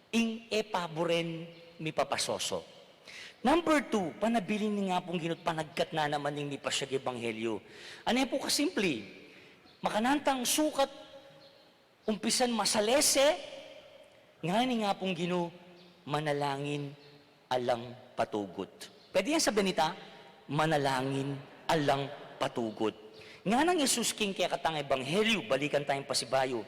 ing epaboren mi papasoso. Number 2, panabili ni nga pong Ginoo, panagkat na naman ning mi pasyag Ebanghelyo. Ano po kasimple? Makanantang sukat, umpisan masalese, nga ni nga pong Ginoo, manalangin alang patugot. Pwede yan sabihin nita? Manalangin alang patugot. Nga nang Jesus king kaya katang Ebanghelyo, balikan tayong pasibayo.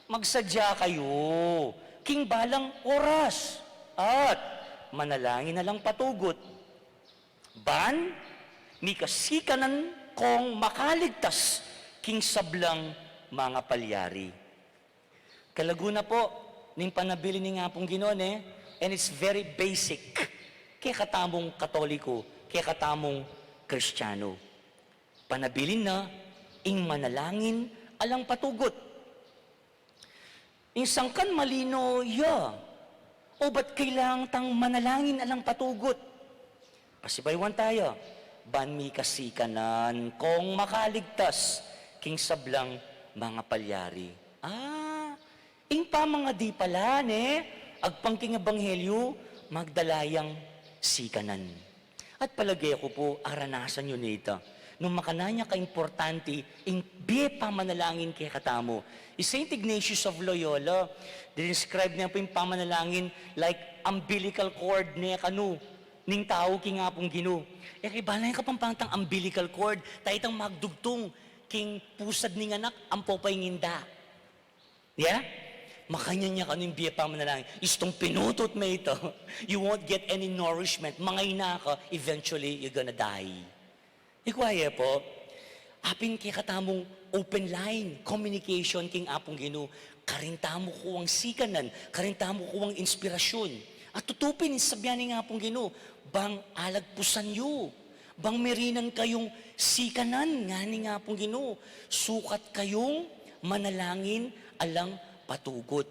Magsadya kayo, king balang oras, at manalangin alang patugot. Ban, mi kasikanan kong makaligtas, king sablang mga palyari. Kalaguna po, ning panabili ni nga pong Ginoo, and it's very basic. Kaya katamong Katoliko, kaya katamong Kristiyano. panabilin na, ing manalangin, alang patugot. Ing sangkan malino, o ba't kailangan tang manalangin alang patugot? Pasibaywan tayo, ban mi kasikanan, kong makaligtas, king sablang mga palyari. Ing pa mga di pala, agpangking ebanghelyo, magdalayang sikanan. At palagay ko po, aranasan nyo nito. Nung makananya ka-importante, ing biye pamanalangin kay katamo. Saint Ignatius of Loyola, describe niya po yung pamanalangin like umbilical cord niya kanu, ning tao king nga pong Ginoo. Kay bala yung Kapampangtang umbilical cord, tayo itang magdugtong king pusad ning anak, ang popay nginda. Yeah? Makanya niya kanong biya pa manalangin. Istong pinutot mo ito, you won't get any nourishment. Mangay ka, eventually you're gonna die. Ikwaya po, apin kay katamong open line, communication king apong Ginoo. Karintamo ko ang sikanan, karintamo ko ang inspirasyon. At tutupin, sabihan ni nga pong Ginoo, bang alagpusan yu, bang merinan kayong sikanan, nga ni nga pong Ginoo, sukat kayong manalangin alang patugot.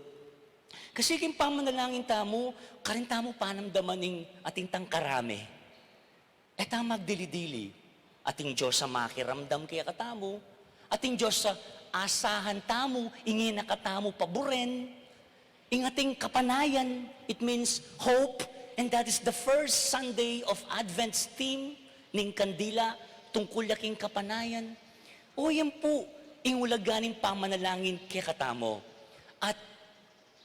Kasi king pamanalangin tamo, karintamo panamdaman ning ating tangkarame. Etang magdili-dili. Ating Diyos sa makiramdam kaya katamo. Ating Diyos sa asahan tamo, ingin na katamo paboren. Ing ating kapanayan, it means hope. And that is the first Sunday of Advent's theme ning kandila tungkol yaking kapanayan. O yan po, ing ulaganing pamanalangin kaya katamo. At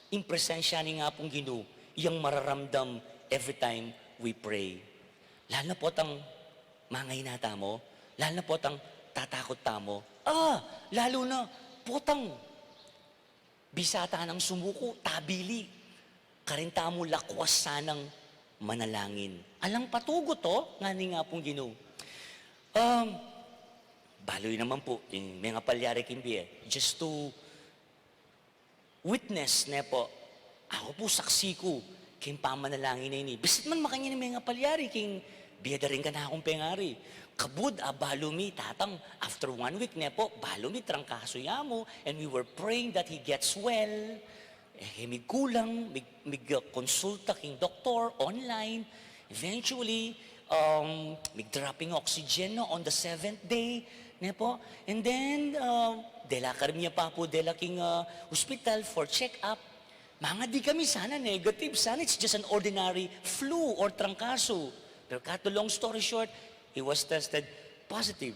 in presensya ni nga pong Ginoo, yung mararamdam every time we pray. Lalo na po tang mangay nata mo, lalo na po tang tatakot tamo. Lalo na potang bisata ng sumuko, tabili. Karinta mo lakwas sanang manalangin. Alang patugot to, nga ni nga pong Ginoo. Baloy naman po, yung mga palyari kimbi just to witness na po, ako po saksi ko, king pamanalangin na ini. Bisit man makanya ng mga palyari, king biyada rin ka na akong pengari. Kabud, balumi, tatang, after 1 week na po, balumi, trangkaso yamo, and we were praying that he gets well. Mig kulang, mig konsulta king doktor, online. Eventually, mig dropping oxygen on the 7th day. Na po. And then, dela karmiya pa po, dela king hospital for check-up. Mga di kami sana negative, sana it's just an ordinary flu or trangkaso. Pero cut the long story short, he was tested positive.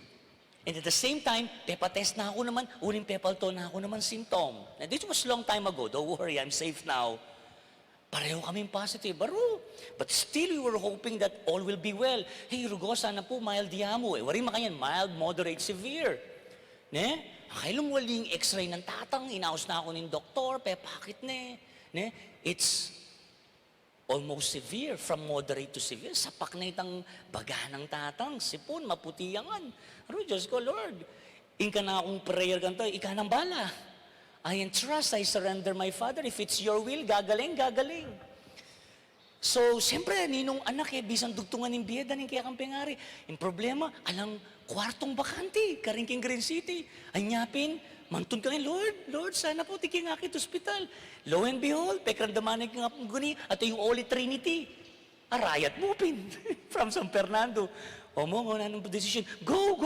And at the same time, pepa-test na ako naman, uling pepalto na ako naman symptom. And this was long time ago, don't worry, I'm safe now. Pareho kaming positive, but still we were hoping that all will be well. Hey, Rugo, sana po mild yamo. Wari makanyan, mild, moderate, severe. Kailong waling x-ray ng tatang, inaos na ako ng doktor, pepakit it's almost severe, from moderate to severe. Sapak na itang baga ng tatang, sipon, maputiyangan. Diyos ko, Lord, inka na akong prayer ganito, ika ng bala. I entrust, I surrender my Father. If it's your will, gagaling, gagaling. So, siyempre, ninong anak bisang dugtungan ng biyeda ng kaya kang pengari. Yung problema, alang kwartong bakante, karingking Green City. Anyapin, mantun ka Lord, sana po tiking akit hospital. Lo and behold, pekrandaman nga pong guni, at yung Holy Trinity. Arayat mo pin, from San Fernando. Mo na ng decision, go!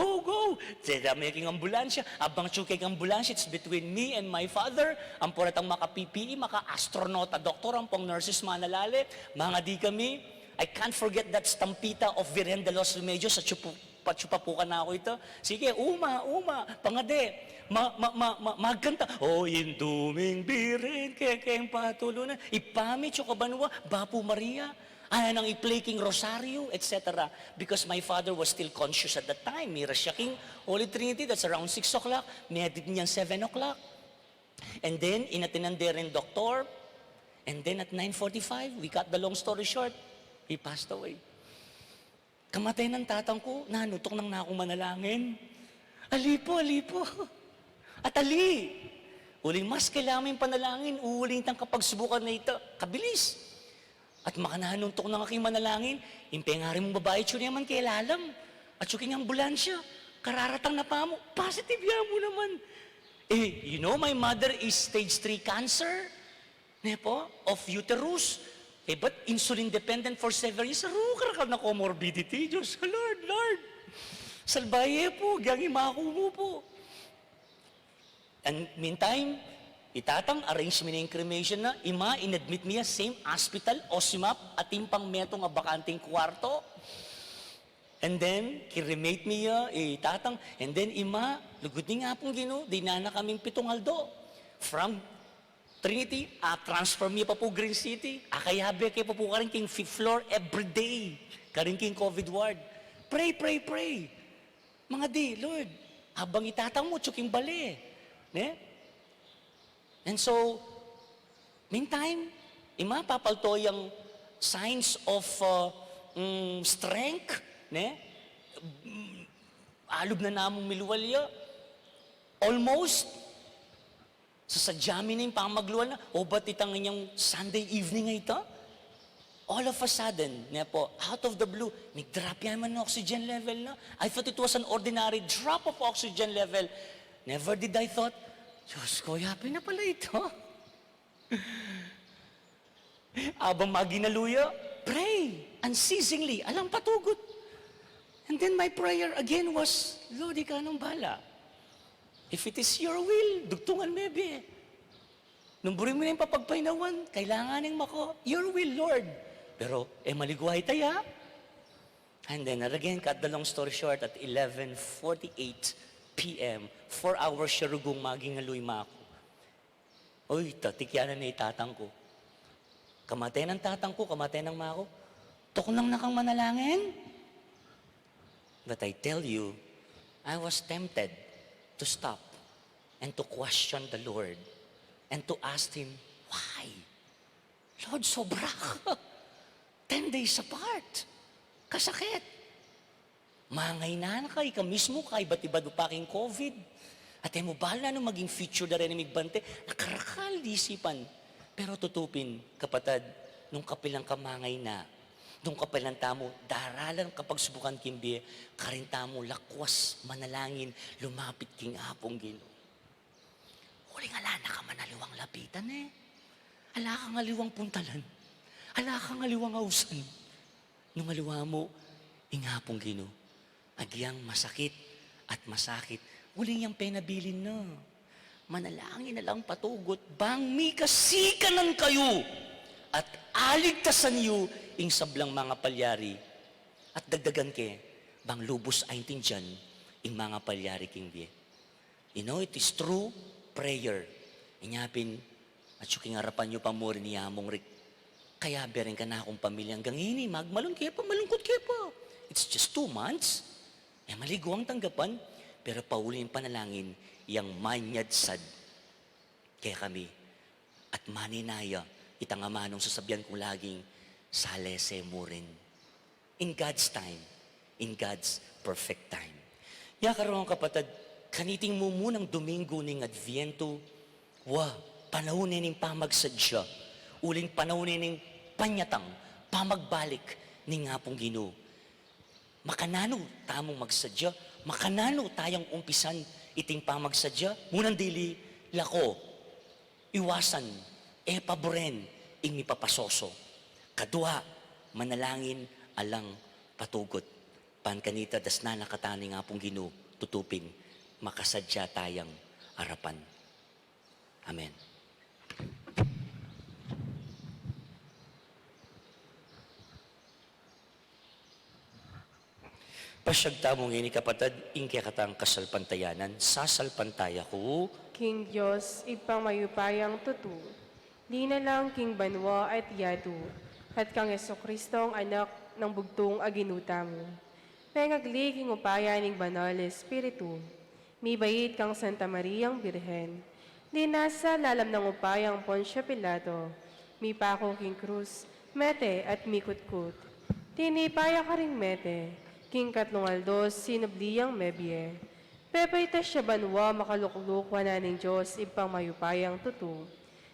Teda may king ambulansya, abang chukay ambulansya, it's between me and my father. Ang puratang maka-PPE, maka-astronauta, doktor, ang pong nurses manalali. Mga di kami, I can't forget that stampita of Virgen de los Remedios, sa patsupapukan na ako ito. Sige, uma, pangade, magkanta. Yung duming kekeng patulunan, ipami, chokabanwa, Bapu Maria, nang i-play king Rosario, etc. Because my father was still conscious at that time. Mira siya king Holy Trinity, that's around 6 o'clock. Medit niyan 7 o'clock. And then, inatinan rin doktor. And then at 9:45, we cut the long story short, he passed away. Kamatay ng tatang ko, nanutok nang na akong manalangin. Alipo. At uling mas kailangan yung panalangin, uling tang kapagsubukan na ito. Kabilis. At makanahanuntok ng aking manalangin, impengari mong babae, tsuri naman kailalam. At tsuking ambulansya, Kararatang na pa mo, positive yan mo naman. You know, my mother is stage 3 cancer, nepo, of uterus. But insulin dependent for 7 years. Karakal na comorbidity. Diyos, Lord. Salbaye po, gyang imakumo po. And meantime, itatang arrange mi na yung cremation na, ima, inadmit niya, same hospital, osimap, ating pang metong abakanting kwarto. And then, kiremate niya, itatang, and then ima, lugod ni nga pong Ginoo, dinana kaming 7 aldo. From Trinity, transfer niya pa po Green City. Kayabe kayo pa po ka rin king 5th floor every day. Ka rin king COVID ward. Pray. Mga di, Lord, habang itatang mo, tsuking bali. Ne? And so, meantime, ima, papalto yung signs of strength, ne? Alub na namong miluwalya. Almost, sa sadyami na yung pamagluwal na, ba't itang inyong Sunday evening nga ito? All of a sudden, po, out of the blue, nag-drop yan man ng oxygen level na. I thought it was an ordinary drop of oxygen level. Never did I thought, Diyos ko, yapi na pala ito. Abang maginaluya, pray unceasingly, alang patugot. And then my prayer again was, Lord, ikaw nang bala. If it is your will, dugtungan maybe. Numburin mo na yung papagpainawan, kailanganin mako, your will, Lord. Pero, maliguay taya. And then, again, cut the long story short, at 11:48 p.m., 4 hours siya rugong maging aluy mako. Uy, tatikyanan na itatang ko. Kamatay ng tatang ko, kamatay ng mako. Tok lang nakang manalangin. But I tell you, I was tempted to stop and to question the Lord and to ask Him, why? Lord, sobra. 10 days apart. Kasakit. Mangay na kay, ka mismo kay, ba't iba pa king COVID? At mo bahala nung maging feature na rin ng migbante, nakarakal disipan. Pero tutupin, kapatid, nung kapilang kamangay na, nung kapilang tamo, daralan kapag subukan kimbi, karin tamo, lakwas, manalangin, lumapit king apong Ginoo. Huling ala na ka manaliwang lapitan Ala ka ngaliwang puntalan. Ala ka ngaliwang ausan. Nung aliwa mo, ingapong Ginoo. Agyang masakit at masakit. Huling yung penabilin na. Manalangin na lang patugot, bang mi kasikanan kayo at aligtasan niyo ing sablang mga palyari. At dagdagan ke, bang lubos aintin dyan, ing mga palyari king biye. You know, it is true prayer. Inyapin, at suking harapan nyo pa mo rin niyamong rik. Kaya beren ka na akong pamilyang gangini, magmalong kaya pa, malungkot kaya pa. It's just 2 months. Maligo ang tanggapan, pero paulin panalangin, yang manyadsad. Kaya kami, at maninaya, itangamanong sasabihan kong laging, salese mo rin. In God's time, in God's perfect time. Karon kapatid, kaniting Mumunang Domingo ning Adbiyentu, panahon ning pamagsadya, uling panahon ning panyatang, pamagbalik ning ngapong Ginoo. Makanano tamong magsadya, makanano tayong umpisan iting pamagsadya, munang dili lako, iwasan, paboren, ing mipapasoso. Kadua, manalangin alang patugot. Pankanita das na nakatani nga pong Ginoo, tutupin, makasadya tayang harapan. Amen. Pasyagtamong ini kapatid, ingkya katang kasalpantayanan, sasalpantaya ko. King Diyos, ipangmayupayang tutu, di na lang King Banwa at Yadu, at kang Yeso-Kristo ang anak ng bugtong aginuta mo. Pengagli king upaya ning banal Espiritu, mibait kang Santa Mariang Birhen, di nasa lalam ng upayang Poncio Pilato, mipako king krus, mete at mikutkut. Tinipaya ka ring mete, king katlungaldos sinabliyang mebye. Pepayta siya banwa makaluklukwa na ng Diyos ipang mayupayang tutu.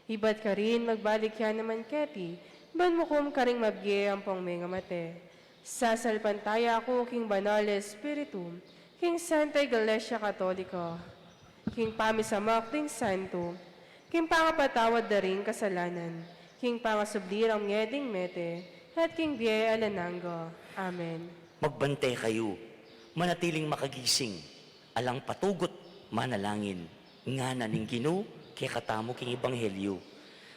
Ibat ka rin magbalik yan naman keti, ban mukum ka ring mabye ang pang mga mate. Sasalpantaya ako king banal Espiritu, King Santa Iglesia Katoliko, King Pamisamak ding Santo, King Pangapatawad da ring kasalanan, King Pangasublirang ngeding mete, at King Biyay Alanango. Amen. Magbantay kayo, manatiling makagising, alang patugot, manalangin, nga na ning Ginoo, kay katamo king Ebanghelyo.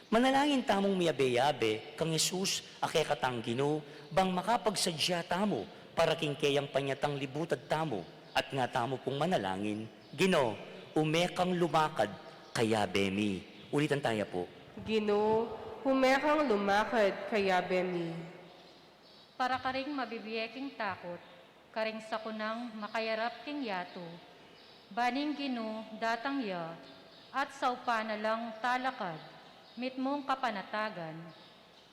Manalangin tamong miyabe-yabe, kang Yesus, akay katang Ginoo, bang makapagsadya tamo, para king kayang panyatang libutad tamo, at nga tamo pong manalangin, Ginoo, umekang lumakad, kaya bemi. Ulitan tayo po. Ginoo, humekang lumakad kaya bemi. Para karing mabibiyeking takot, karing sakunang makayarap king yato, baning Ginoo datang ya, at saupa na lang talakad, mitmong kapanatagan,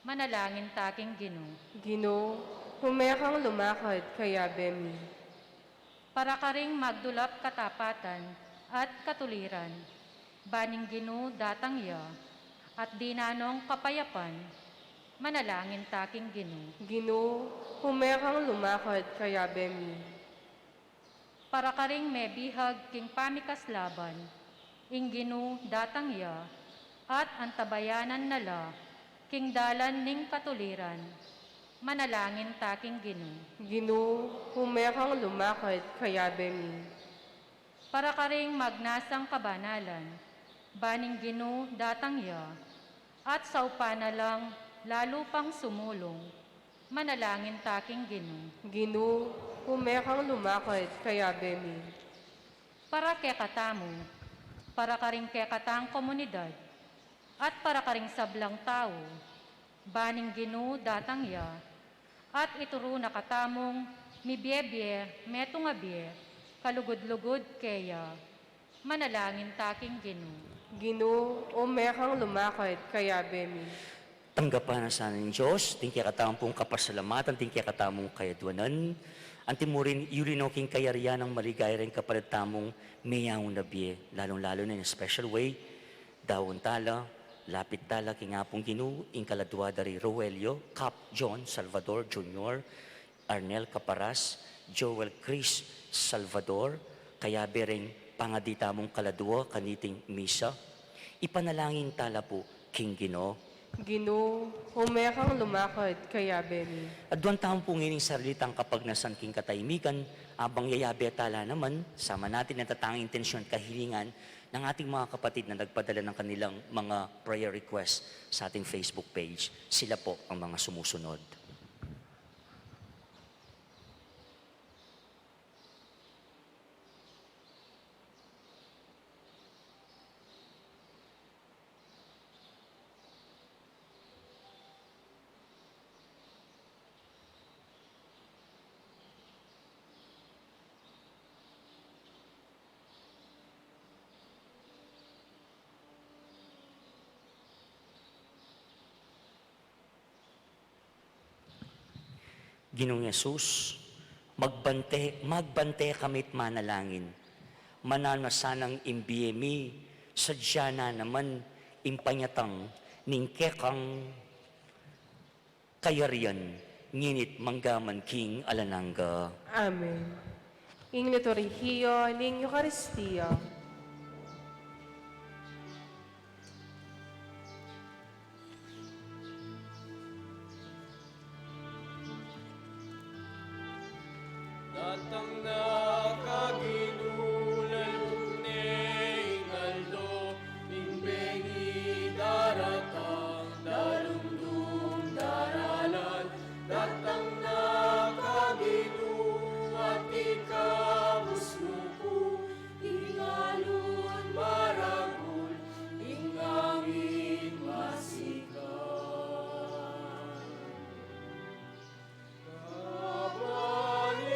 manalangin taking Ginoo. Ginoo, humekang lumakad kaya bemi. Para karing magdulap katapatan at katuliran, baning Ginoo datang ya, at dinanong kapayapan, manalangin taking Ginoo. Ginoo, humekang lumakad kaya bemi. Para karing may bihag king pamikaslaban, ing Ginoo datang ya, at antabayanan nala, king dalan ning katuliran, manalangin taking Ginoo. Ginoo, humekang lumakad kaya bemi. Para karing magnasang kabanalan, baning Ginoo datang ya, at saupa na lang lalo pang sumulong, manalangin taking Ginoo. Ginoo, humekang lumakad kaya bemi. Para kay katamo, para karing kay katang komunidad, at para karing sablang tao, baning Ginoo datang ya, at ituro na katamong mibyebye metungabye, kalugod-lugod keya, manalangin taking Ginoo. Ginoo, humekang lumakad kaya bemi. Tanggapan na sana ng Diyos, tingkya katamong pong kapasalamatan, tingkya katamong kayadwanan, antimurin yulinoking kayariyan ng maligay rin kapalit tamong mayaw na biye, lalong-lalo na in a special way, dawon tala, lapit tala kingapong Ginoo, inkaladwa dari Roelio, Cap John Salvador Jr., Arnel Caparas, Joel Chris Salvador, kaya bereng pangadita mong kaladwa kaniting misa, ipanalangin tala po, King Ginoo. Ginoo, humekang lumakad kaya bemi. Adwan taong po ngining salitang kapag nasan king katahimikan, abang yayabe tala naman, sama natin ang tatanging intensyon at kahilingan ng ating mga kapatid na nagpadala ng kanilang mga prayer requests sa ating Facebook page. Sila po ang mga sumusunod. Ginoong Yesus, magbante kamit manalangin. Mananasanang imbiyemi, sadya na naman impanyatang ningkekang kayarian, nginit manggaman king alananga. Amen. Ing liturhiyo ning Eucharistia. Datang na kaginulal tunay ngaldo, imbengi daratang dalundong daralan. Datang na kaginu at ikamusmuku, ingalun maragul, ingangin masikan. Kapaling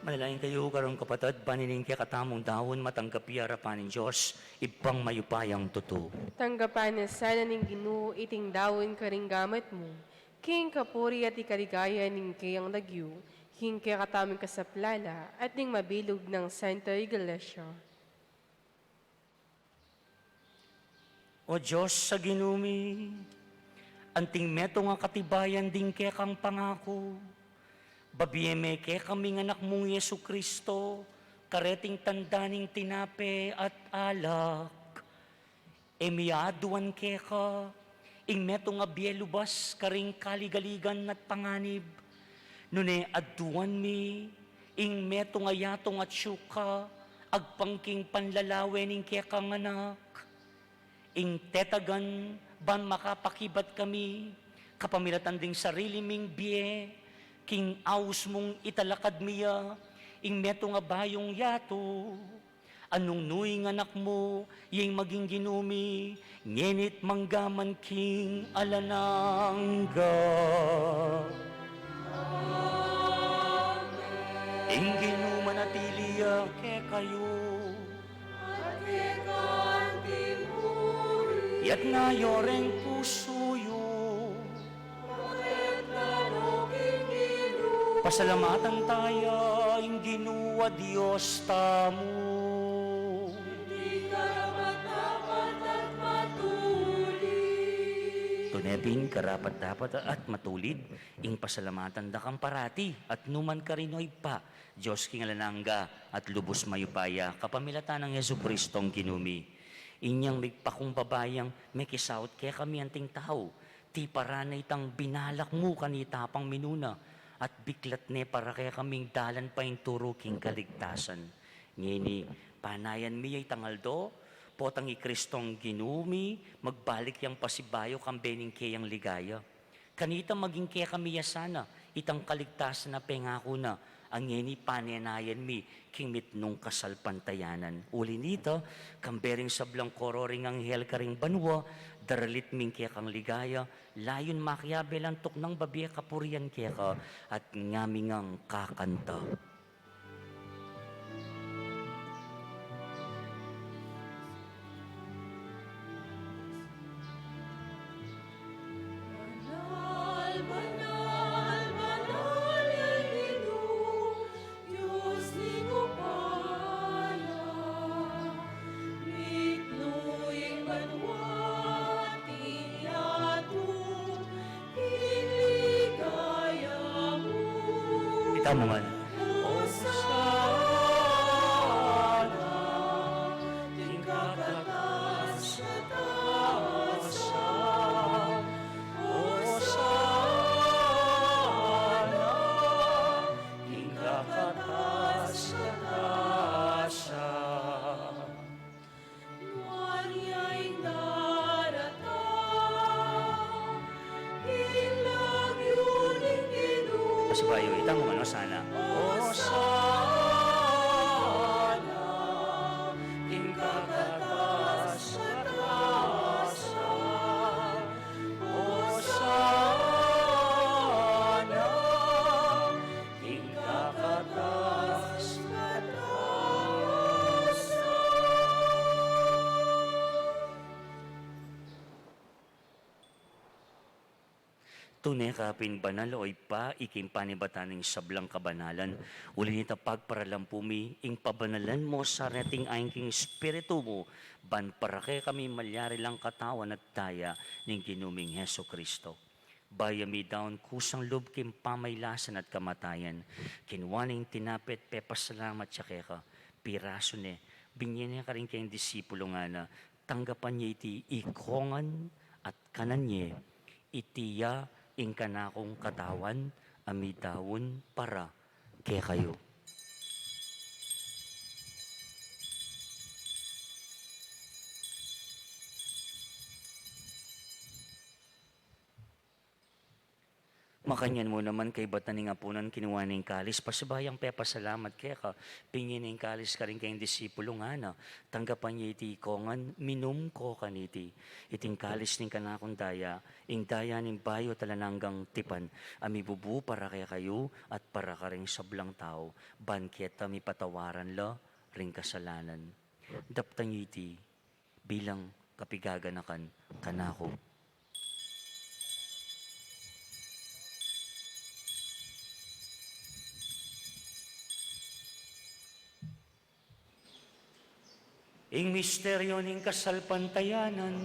Manalangin kayo karong kapatid, panining kaya katamong dawon matanggapi harapan ng Diyos, ibang mayupayang tuto. Tanggapan na sana ning Ginoo iting dawon karing gamat mo. King kapuri at ikaligaya ning kayang lagyu, king kaya kataming kasaplala at ning mabilog ng Santa Iglesia. O Diyos sa ginumi, anting meto nga katibayan din kaya kang pangako. Babiyeme kaya kaming anak mong Yesu Kristo, kareting tandaning tinape at alak. Emiaduan kaya ka, ing meto nga bielubas karing kaligaligan at panganib. Nune aduan mi, ing meto nga yatong at syuka, agpangking panlalawe ning kaya kang anak. Ing tetagan, ban makapakibat kami, kapamilatan ding sarili ming biye, king aus mong italakad miya, ing meto nga bayong yato, anong nuing anak mo, yung maging ginumi, ngenit manggaman king alanangga. Amen. Ing ginuman at iliya ke kayo, at kekanti muri, yat nga yoreng puso yo, pasalamatan tayo, ang ginuwa Diyos tamo. Hindi karapat-dapat at matulid. Tunebing karapat-dapat at matulid, ing pasalamatan da kang parati, at numan karinoy pa, Diyos kingalanangga, at lubos mayupaya, kapamilatan ng Yesu Kristong kinumi. Inyang migpakong babayang, may kisawat kaya kami anting tao, ti paranay tang binalak mo kanitapang minuna, at biklat ne para kaya kaming dalan pa yung turo king kaligtasan. Ngini, panayan miyay tangaldo, potang ikristong ginumi, magbalik yang pasibayo kang bening kayang ligaya. Kanita maging kaya kami yasana, itang kaligtasan na pengako na, ang ngini panenayan mi, king mitnong kasalpantayanan. Uli nito, kambering sablang kororing anghel karing banwa, daralit ming kaya kang ligaya, layon makiabelantok ng babiya kapurian kaya ka, at ngamingang kakanta. Tama man. Osana, tingkad atas sa taasan. Osana, tingkad atas sa taasan. Nuanya'y daratang, ilang yun ang Pasibayo, itang mga sana. Osana. Tunay kapin banal o pa iking panibataning sablang kabanalan. Uli nita pagparalam ing pabanalan mo sa reting aing king espiritu mo. Ban para kay kami malyari lang katawan at daya ning ginuming Heso Kristo. Bayami daon kusang loob kim pamaylasan at kamatayan. Kinwaning tinapit pepasalamat siya kaya piraso ne. Binyan niya ka rin kayong disipulo nga na tanggapan niya iti ikongan at kanan niya itiya ing kanakong katawan amidawon para kaya kayo. Makanyan mo naman kay bataning apunan kinuha ng kalis, pasabayang pepasalamat kaya ka, pingin ng kalis ka rin kayong disipulo nga na, tanggapan niya iti kongan, minum ko kaniti, iting kalis ning kanakong daya, ing daya ning bayo talananggang tipan, ami bubu para kaya kayo, at para ka rin sablang tao, banket mi patawaran la, ring kasalanan. Daptang iti, bilang kapigaganakan, kanako. Ing misteryo ning kasalpantayanan,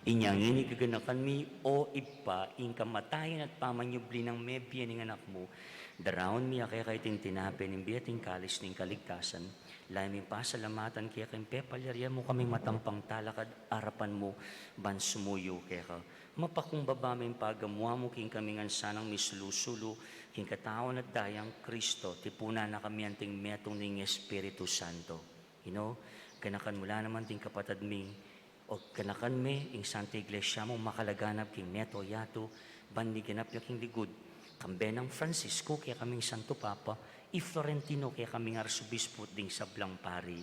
inyang inigaganakan mi o ipa ing kamatayan at pamanyubli ng mebya ning anak mo, darawon mi kaya kay tintinapin ng biyating kalis ning kaligtasan, lamin pasalamatan kaya kay pepalyarya mo kaming matampang talakad arapan mo, ban sumuyo kaya ka, mapakumbaba min pagamuha mo king kaming ansanang misulusulo, king katawan at dayang Kristo, tipuna na kami anting metong ning Espiritu Santo. Ganakan mula naman ting kapatid mi, o kanakan me, ing Santa Iglesia mo makalaganap king neto yato, bandiganap niya king ligud, kambe ng Francisco kaya kaming Santo Papa, i-Florentino kaya kaming Arsobispo ding sablang pari.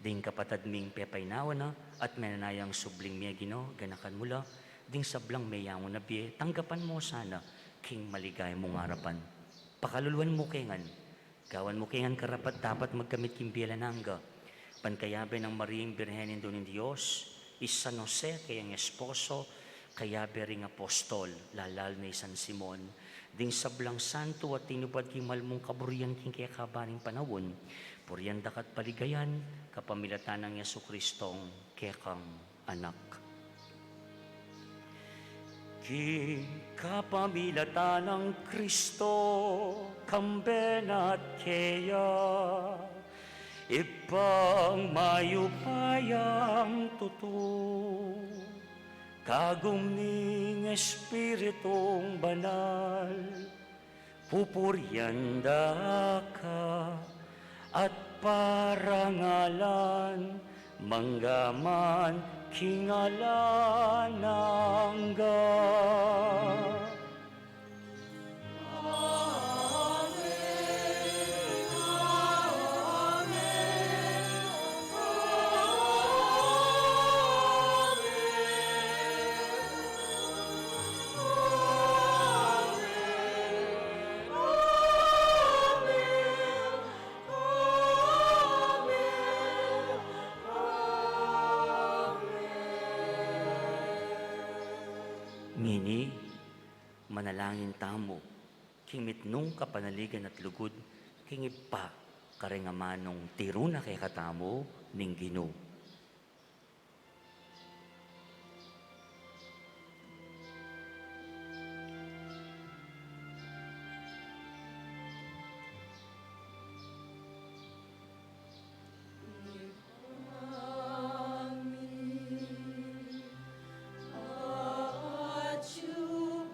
Ding kapatad ming pepaynawa na, at menanayang subling miya ganakan mula, ding sablang mayango na biye, tanggapan mo sana, king maligay mong harapan. Pakaluluan mo kengan, gawan mo kengan karapat dapat magkamit king biyalananga, pankayabe ng Mariing Birhenin doon ng Diyos, San Jose kayang esposo, kayabe ring apostol, lalal na San Simon, ding sablang santo at tinupad king malmong kaburian king kaya kabaning panawon, purian dakat paligayan, kapamilatan ng Yesu Kristong kekang anak. King kapamilatan ng Kristo, kamben at keya, ipang mayupayang tuto, kagumning Espiritong banal, pupuryanda ka at parangalan, manggaman kingalanangga. Ngini, manalangin tamo, kingit nung kapanaligan at lugod, kingit pa karengamanong tiro na kay katamo ning Ginoo. At you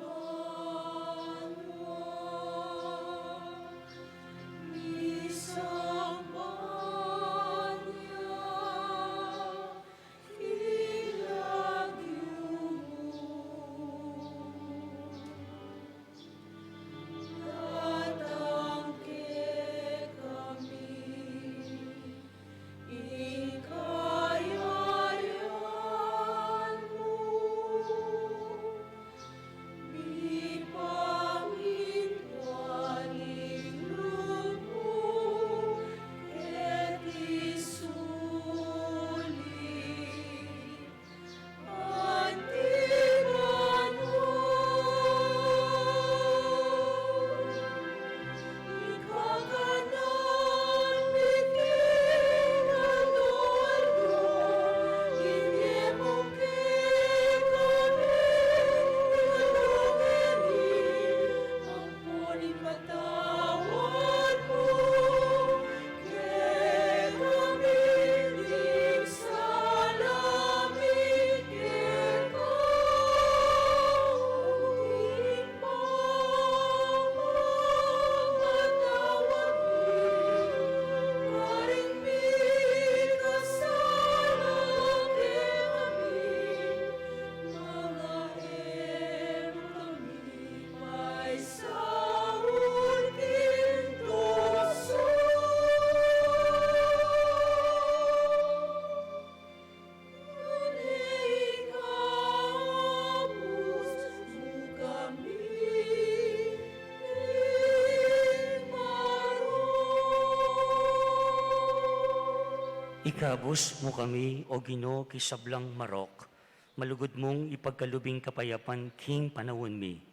Ikabos mo kami, O Ginoo, kisablang marok, malugod mong ipagkalubing kapayapan king panawon mi.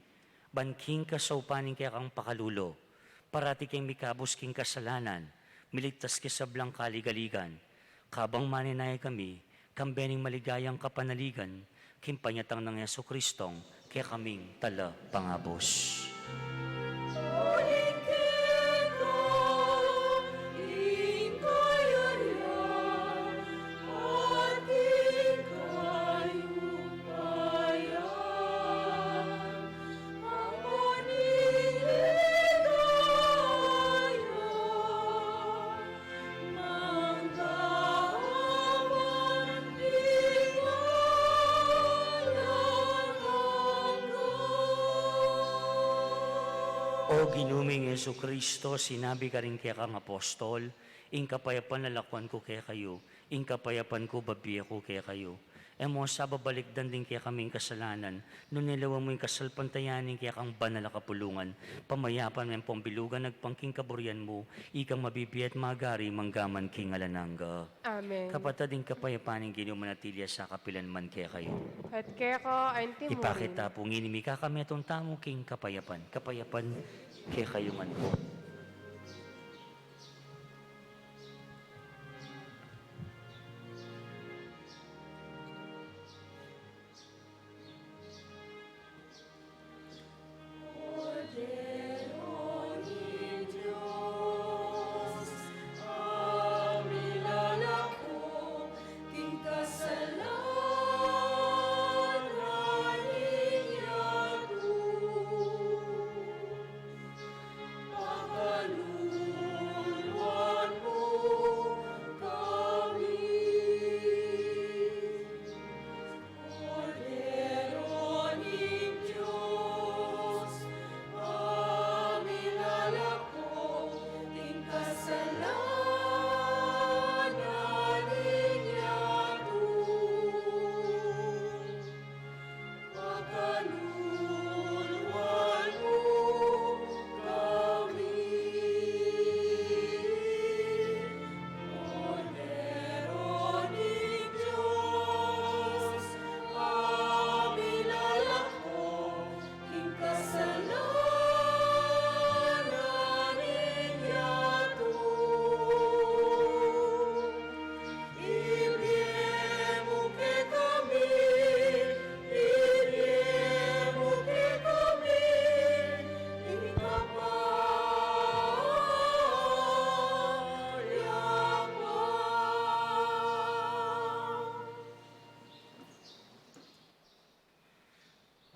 Banking kasaupaning kaya kang pakalulo, parati kang mikabos king kasalanan, miligtas kisablang kaligaligan. Kabang maninay kami, kambening maligayang kapanaligan, kimpanyatang ng Yeso Kristong, kaya kaming tala pangabos. O ginuming Yesu Kristo, sinabi ka rin kaya kang apostol, ing kapayapan lalakwan ko kaya kayo, ing kapayapan ko babiya ko kaya kayo. E mo sa babalikdan din kaya kaming kasalanan, nung nilawa mo yung kasalpantayanin kaya kang banal na kapulungan, pamayapan ng pambilugan, nagpangking kaburian mo, ikang mabibiyat magari, manggaman king alananga. Amen. Kapatid din kapayapaning ginumanatilia sa kapilan man kaya kayo. At kaya ko ang timurin. Ipakita po nginimi ka kami atong tamo king kapayapan. Kapayapan kaya kayo man po.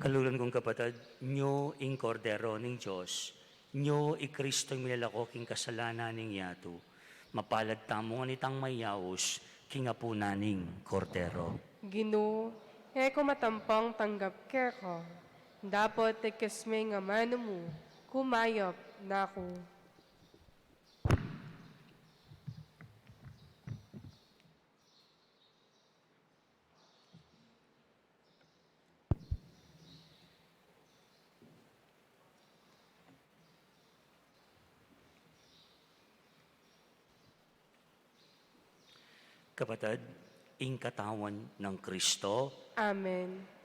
Kalulan kong kapatid, nyo ing kordero ning Diyos, nyo i Kristo milalako king kasalanan ning yato, mapalad tamo nga nitang mayaos, king apo naning kordero. Ginoo, ko matampang tanggap kaya ko. Dapat ikasme nga mano mo, kumayop na ako. Kapatid, ing katawan ng Kristo, Amen.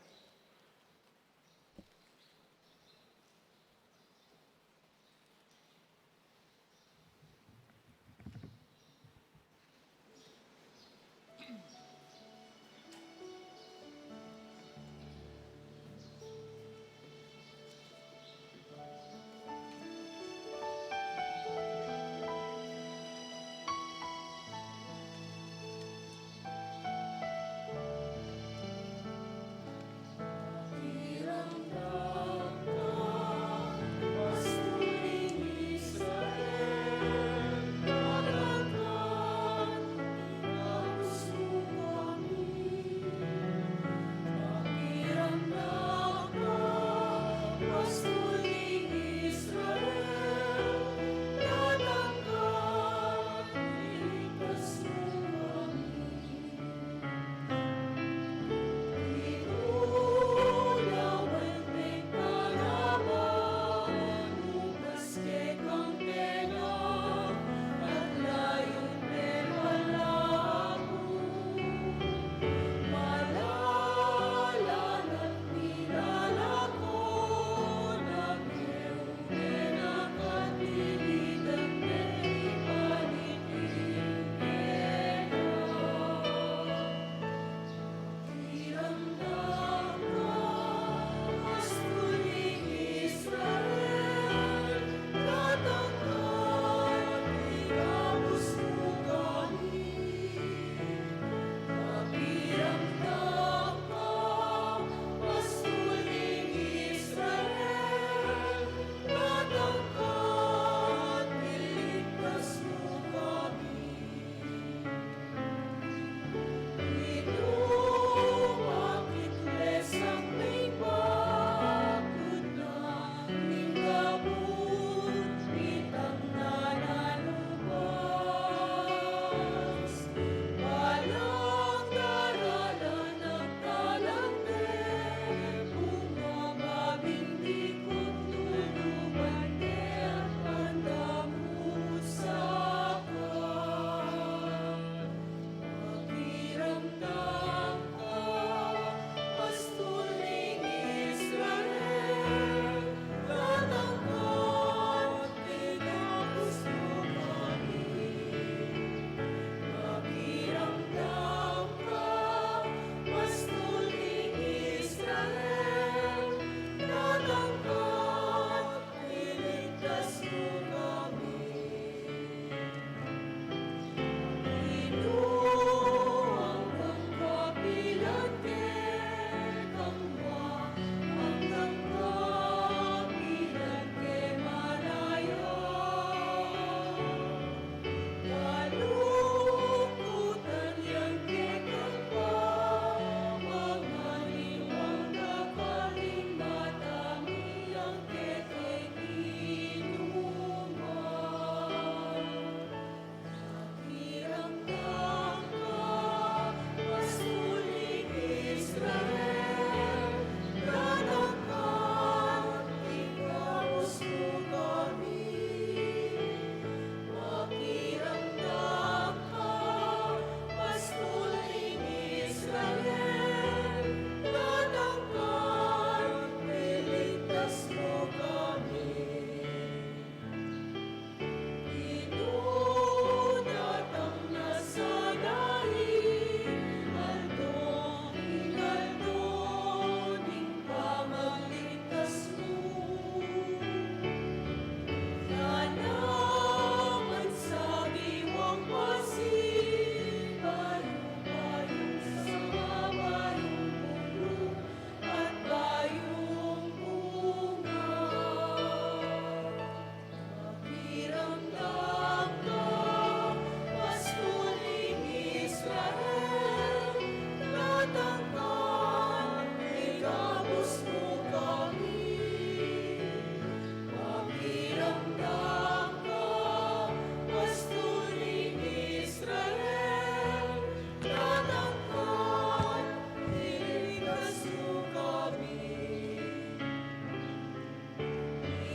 pasturing Israel, tatangkad, iligas mo kami.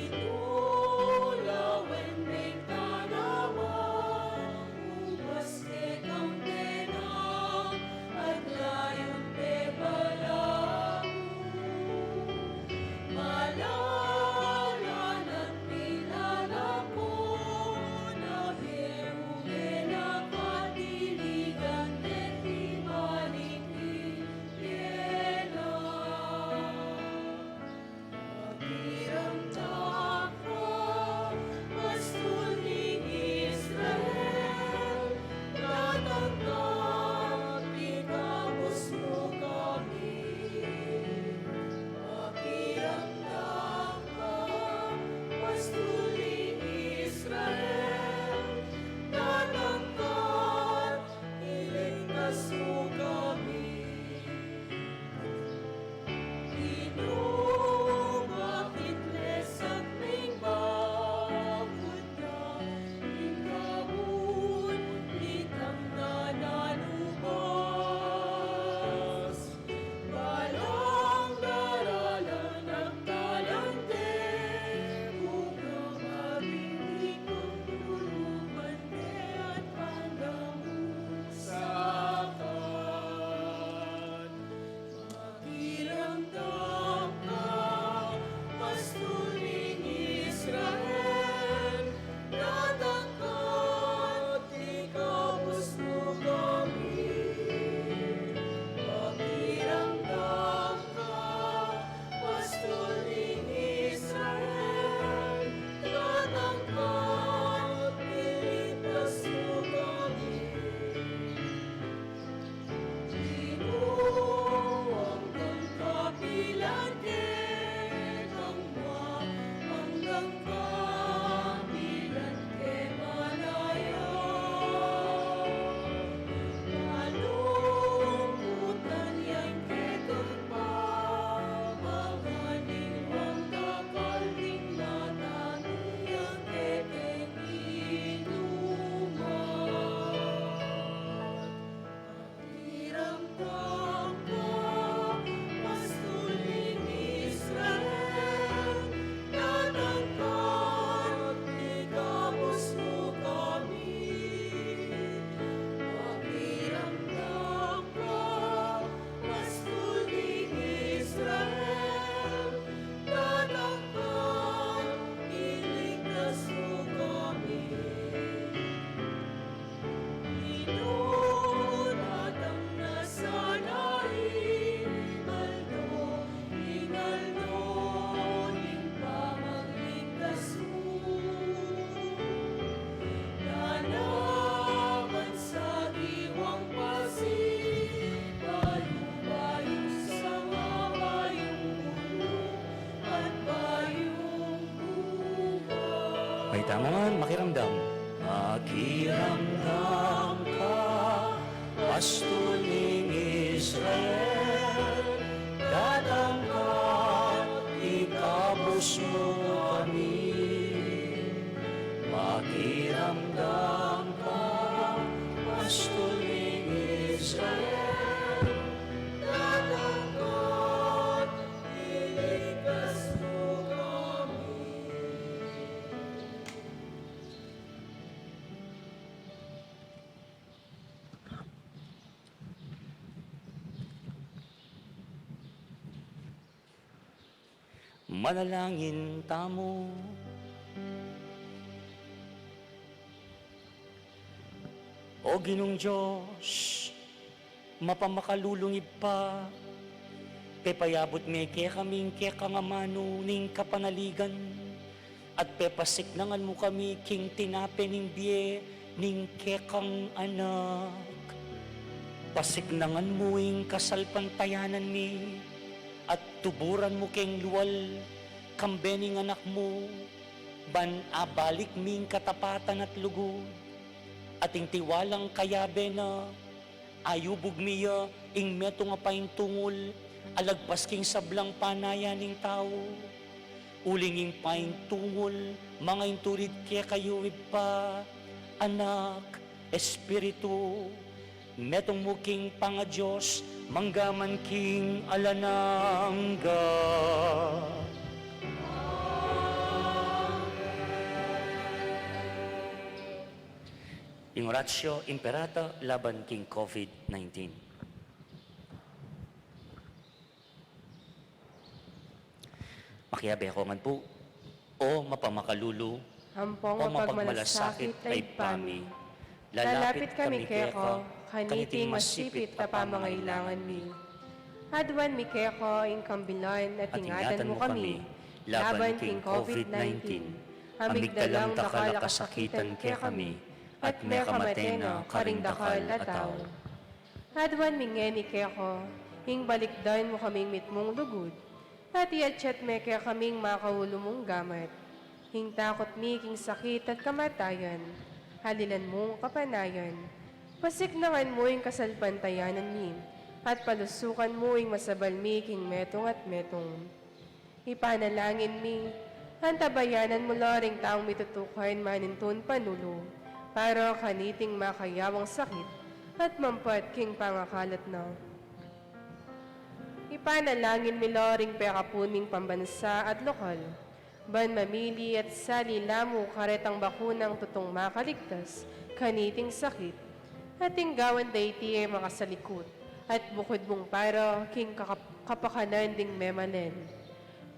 Itulawen may tanaman, ubas ke kang tenang, at layon te balamu. Malalan at nilalako, na biruge na katiligan, neti balik ipiena. Pakiramdam ka, pasturing Israel, tatangkad, ikabos mo kami. Pakiramdam ka, pasturing Israel, tatangkad, iligtas mo kami. Bakit lesak may bakod na ikabun, litang nananubas. Balang daralan ang talante, bunga mabibigong tulupan at pandamusakan. Pakiramdam ka, pasturing Israel, tatangkad, ikabos mo kami. Pakiramdam ka, pasturing Israel, tatangkad, iligtas mo kami. Inuwang kang kapilan kang hanggang kapilan ke manaya. Kalungkutan yan ketong pamaganing wang kakalding matani ang keteng inuman. Pakiramdam ka, pasturing Israel, tatangkad, ikabos mo kami. Pakiramdam ka, pasturing Israel, tatangkad, iligtas mo kami. Inulatang nasanain, ingaldo, ning pamagligtas mo. Nanaman sa diwang pasig, bayong sa mga bayong ulo, at bayong buhay. Ay, tama man, makiramdam. Makiramdam ka, pasturing Israel, tatangkad, ikabos mo kami. Makiramdam ka, pasturing Israel, Tatangkad, iligtas mo kami. Manalangin tamo. O Ginong Diyos, mapamakalulungib pa, pepayabot me kaya kaming kaya kangamano ning kapanaligan, at pepasiknangan mo kami king tinape ning biye ning kekang anak. Pasiknangan mo ing kasalpantayanan mi, at tuburan mo keng luwal, kambening anak mo, ban abalik ming katapatan at lugod, ating tiwalang kayabe na, ayubog miya, ing meto nga paing tungol, alagpas king sablang panaya ning tao, ulinging paing tungol, mga inturid kaya kayo pa, Anak, Espiritu, metong muking panga-Diyos, manggaman king alanangga. Ingoratio Imperata laban king COVID-19. Makiabe ako man po, o mapamakalulu, Hampong o mapagmalasakit ay pami. Lalapit kami keko, kaniting masipit na pamangailangan mi. Hadwan mi keko, ingkambilan at ingatan mo kami, laban king COVID-19. Amigdalang dakal kasakitan ke kami, at may kamatena karing dakal ataw. Hadwan mi ngeni keko, ing balikdan mo kaming mitmong lugod, at iatsyat me kaya kaming makaulumong gamat. Hing takot mi king sakit at kamatayan, halilan mong kapanayan. Pasiknangan mo ing kasalpantayanan mi, at palusukan mo ing masabal mi king metong at metong. Ipanalangin mi, antabayanan mo laring taong mitutukan manintun panulo, para kaniting makayawang sakit, at mampat king pangakalat na. Ipanalangin mi laring pekapuning pambansa at lokal, ban mamili at salilamo karetang bakunang tutong makaligtas, kaniting sakit, at inggawan dayti ay makasalikot, at bukod mong para king kapakanan ding memanen.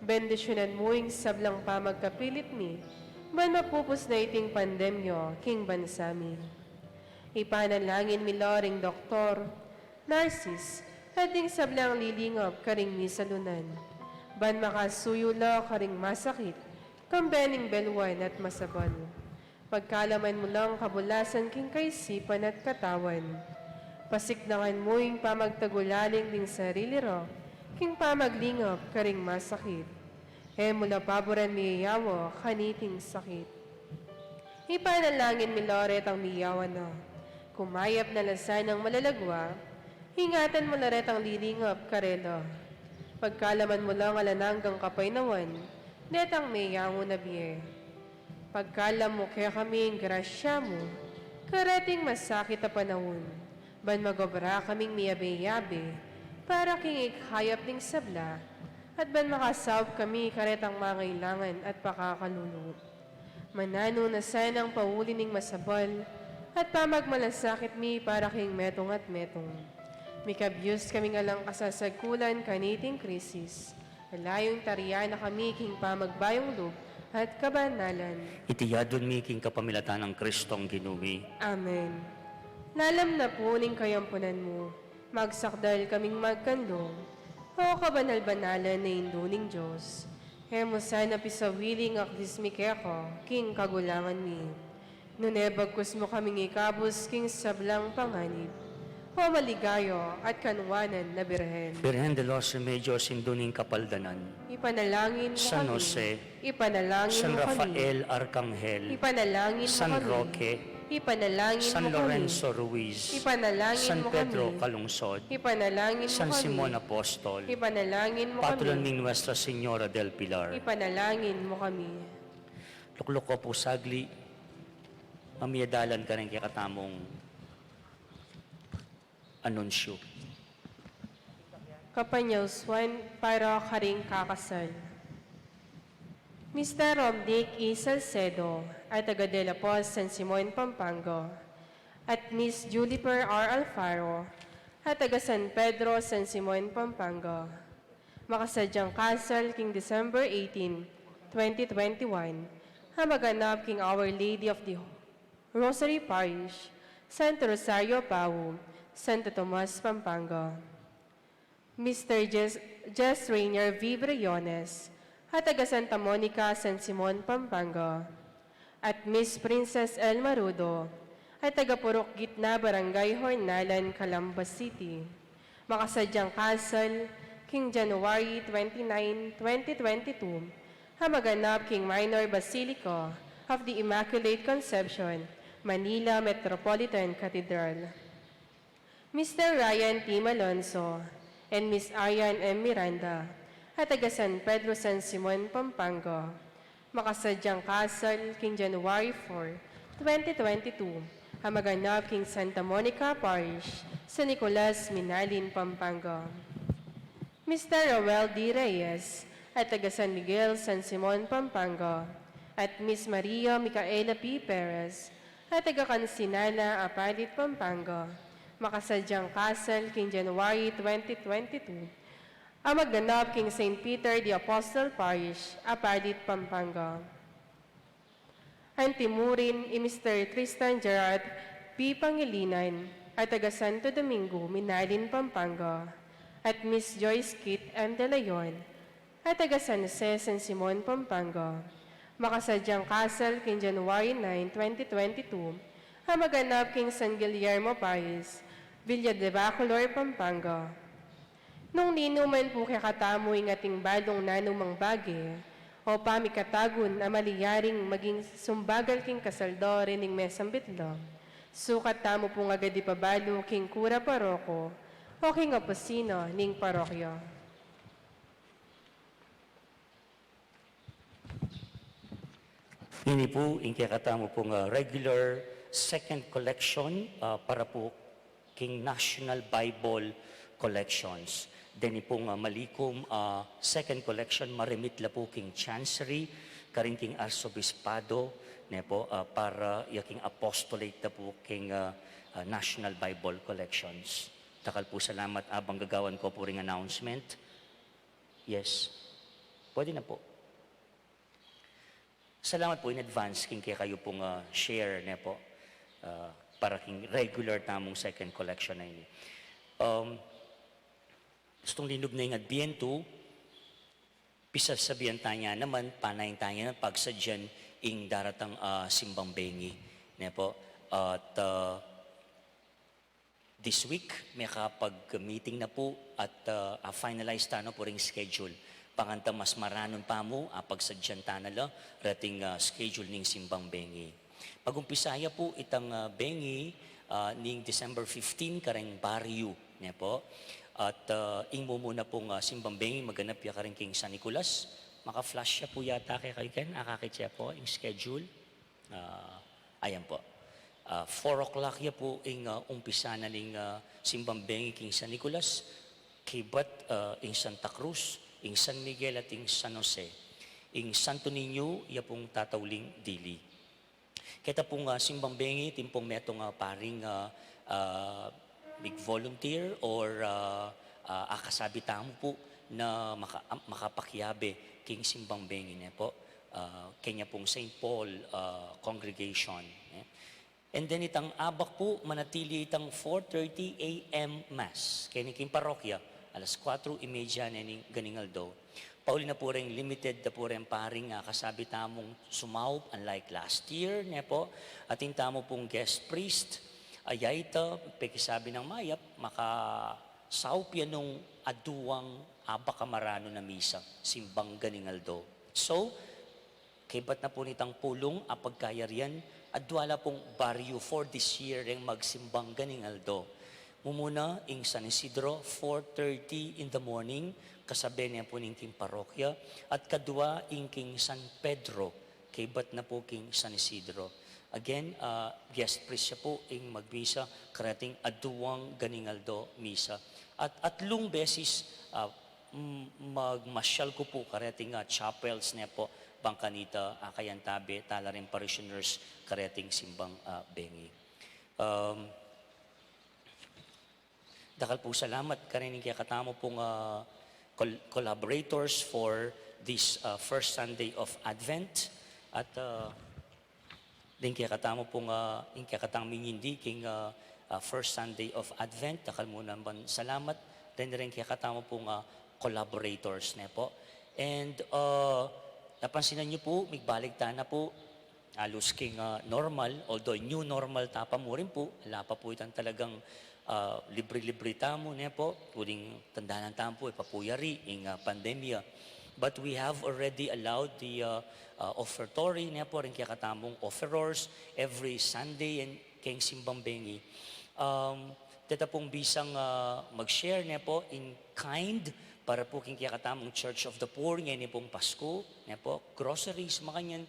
Bendisyonan mo ing sablang pamagkapilit mi, ban mapupos na iting pandemyo, king bansami. Ipanalangin mi laring doktor, nurses, at ding sablang lilingap karing mi salunan. Ban makasuyula karing masakit, kambening belwan at masabal. Pagkalaman mo lang kabulasan king kaisipan at katawan. Pasiknangan mo yung pamagtagulaling ding sarili ro, king pamaglingap karing masakit. Mula paboran miyayawa, kaniting sakit. Ipanalangin mi loret ang miyawa na, kumayap na lasan ng malalagwa, hingatan mo laret ang lilingap karelo. Pagkalaman mo lang alananggang kapaynawan, netang mayayango na biye. Pagkalam mo kaya kaming grasya mo, karating masakit na panahon, ban magobra kaming miyabe-yabe, para king ikhayap ding sabla, at ban makasawb kami karetang mangailangan at pakakalunod. Manano na sanang pauli ning masabal, at pamagmalasakit mi para king metong at metong. Mikabyus kaming alang kasasagkulan kaniting krisis. Alayong tariya na kami king pamagbayong loob at kabanalan. Itiyadon mi king kapamilatan ng Kristong Ginumi. Amen. Lalam na po ning kayampunan mo, magsakdal kaming magkandong, o kabanal-banalan na induning Diyos. Hemo sana pisawiling akdis mi keko, king kagulangan mi. Nunebagkus mo kaming ikabos king sablang panganib. O maligayo at kanwanan na birhen. Birhen de los Remedios induning kapaldanan. Ipanalangin mo San kami. Jose, Ipanalangin San mo kami. Rafael Arcangel, Ipanalangin mo San kami. Roque, Ipanalangin San mo Lorenzo kami. Ruiz, Ipanalangin San mo Pedro kami. Calungsod, Ipanalangin mo San kami. Simon Apostol, Ipanalangin mo Patulan kami. ning Nuestra Señora del Pilar. Ipanalangin mo kami. Luklok ko po sagli, mamiyadalan ka rin kay katamong anunsyo. Kapanyawswan para karing kakasal. Mr. Romdick E. Salcedo at taga de la Paz, San Simon, Pampanga, at Miss Juliper R. Alfaro at taga San Pedro, San Simon, Pampanga. Makasadyang kasal king December 18, 2021, hamaganap king Our Lady of the Rosary Parish, Santo Rosario, Pau, Santo Tomas, Pampanga. Mr. Jess Rainier V. Briones, at taga Santa Monica, San Simon, Pampanga. At Miss Princess El Marudo, at taga Purok Gitna, Barangay Hornalan, Calamba City. Makasadyang kasal, king January 29, 2022, hamaganap king Minor Basilica of the Immaculate Conception, Manila Metropolitan Cathedral. Mr. Ryan T. Malonzo and Miss Arian M. Miranda at taga San Pedro, San Simon, Pampanga. Makasadyang kasal king January 4, 2022, ang maganap king Santa Monica Parish, San Nicolas, Minalin, Pampanga. Mr. Roel D. Reyes at taga San Miguel, San Simon, Pampanga, at Miss Maria Micaela P. Perez at taga Kansinala, Apalit, Pampanga, makasadyang kasal king January 2022, ang maganap king St. Peter the Apostle Parish, Apalit, Pampanga. Ang timurin ni Mr. Tristan Gerard P. Pangilinan at taga Santo Domingo, Minalin, Pampanga, at Miss Joyce Kit M. De Leon at taga San Jose, San Simon, Pampanga, makasadyang kasal king January 9, 2022, ang maganap king San Guillermo Paris, Villa de Bacolor, Pampanga. Nung ninuman po kay katamo ing ating balong nanumang bagi, o pamikatagon na maliyaring maging sumbagal king kasaldore ning mesang bitlo, sukat tamo po nga gadi pabalo king kura paroko, o king oposino ning parokyo. Ini po, inkakatamo pong regular second collection para po king National Bible Collections. Then pong malikom second collection maremitla po king Chancery, karing king Arsobispado, ne po, para yaking apostolate na po king National Bible Collections. Takal po salamat abang gagawan ko po ring announcement. Yes. Pwede na po. Salamat po in advance king kaya kayo pong share ne po para king regular tamong second collection na ini. Gustong linog na yung Adbiyentu, pisasabihan tayo naman, panayang tayo na pagsadyan ing daratang simbang bengi. Ne po? At this week, may kapag-meeting na po at finalize tayo po ring schedule. Panganta mas maranon pa mo, pagsadyan tayo na rating schedule ning simbang bengi. Pag-umpisaya po itang bengi ning December 15, kareng baryo. Ne po? At ingmo muna pong simbang bengi, maganap ya karing king San Nicolas. Maka-flash siya po yata kay Ken, akakit siya po yung schedule. Ayan po. 4 o'clock ya po yung umpisa na ning simbang bengi king San Nicolas. Kibat ing Santa Cruz, ing San Miguel at ing San Jose. Ing Santo Niño, ya pong tatawling dili. Kita pong simbang bengi, timpong metong paring big volunteer or akasabi tamo po na makapakyabe king simbang bengi ne po. Kanya pong St. Paul congregation. And then itang abak po, manatili itang 4:30 a.m. Mass. Kaya king parokya, alas 4:30 na ning ganingaldo. Pauli na po rin limited na po rin paring kasabi tamong sumaw, unlike last year, ne po. Ating tamo pong guest priest, ayayta, pekisabi ng mayap, makasaupya nung aduwang abakamarano na misa, simbang ganingaldo. So, kibat na po nitang pulong, apagkayarian, adwala pong baryo for this year ring magsimbang ganingaldo. Mumuna, ing San Isidro, 4:30 in the morning, kasabi niya po ning king parokya, at kadwa, ing king San Pedro, kibat na po king San Isidro. Again, guest priest siya po ing magbisa, karating aduwang ganingaldo misa. At atlong beses, magmasyal ko po karating chapels niya po, bangkanita, kayantabi, tala rin parishioners, karating simbang bengi. Dakal po salamat karining kaya katamo pong collaborators for this first Sunday of Advent. At din kaya katamo pong in kaya katang mingindi king first Sunday of Advent. Takal muna naman salamat. Then rin kaya katamo pong collaborators na po. And napansinan niyo po, migbalik ta na po, alos king normal, although new normal tapa mo rin po, wala pa po itang talagang libre-libre tamo na po, uling tandaan tamo po, ipapuyari ing pandemya. But we have already allowed the offertory na po rin kaya katamong offerors every Sunday and king simbang bengi. Dito pong bisang mag-share na po in kind para po king kaya katamong Church of the Poor ngayon pong Pasko na po, groceries, makanyan,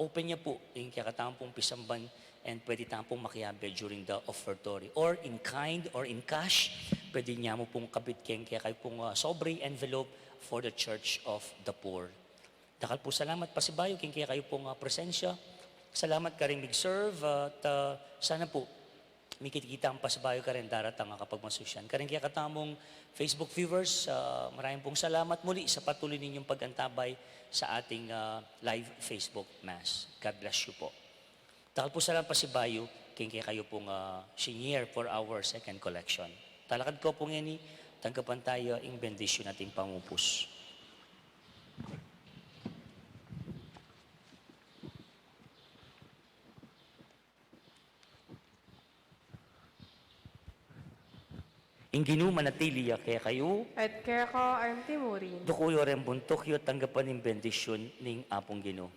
open niya po yung kaya katang pong pisamban and pwede tayong pong makiabe during the offertory. Or in kind or in cash, pwede niya mo pong kabit kaya kayo pong sobre envelope for the Church of the Poor. Dakal po salamat pasibayo kaya kayo pong presensya. Salamat ka rin mag-serve at sana po may kitikita ang pasibayo ka rin daratang kapag masusyan. Karing kaya katamong Facebook viewers, maraming pong salamat muli sa patuloy ninyong pag-antabay sa ating live Facebook Mass. God bless you po. Dahil po salamat pasibayo, kaya kayo pong senior for our second collection. Talakad ko pong ini, tanggapan tayo ang bendisyon nating pangupos. Inginu manatili kaya kayo, At kaya ko ang timurin. dukuyo rin buntok yo tanggapan ng bendisyon ning apong Ginoo.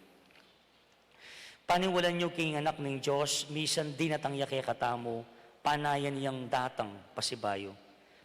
Paniwalan nyo king anak ng Diyos, misan di natangya kaya katamo, panayan yang datang pasibayo.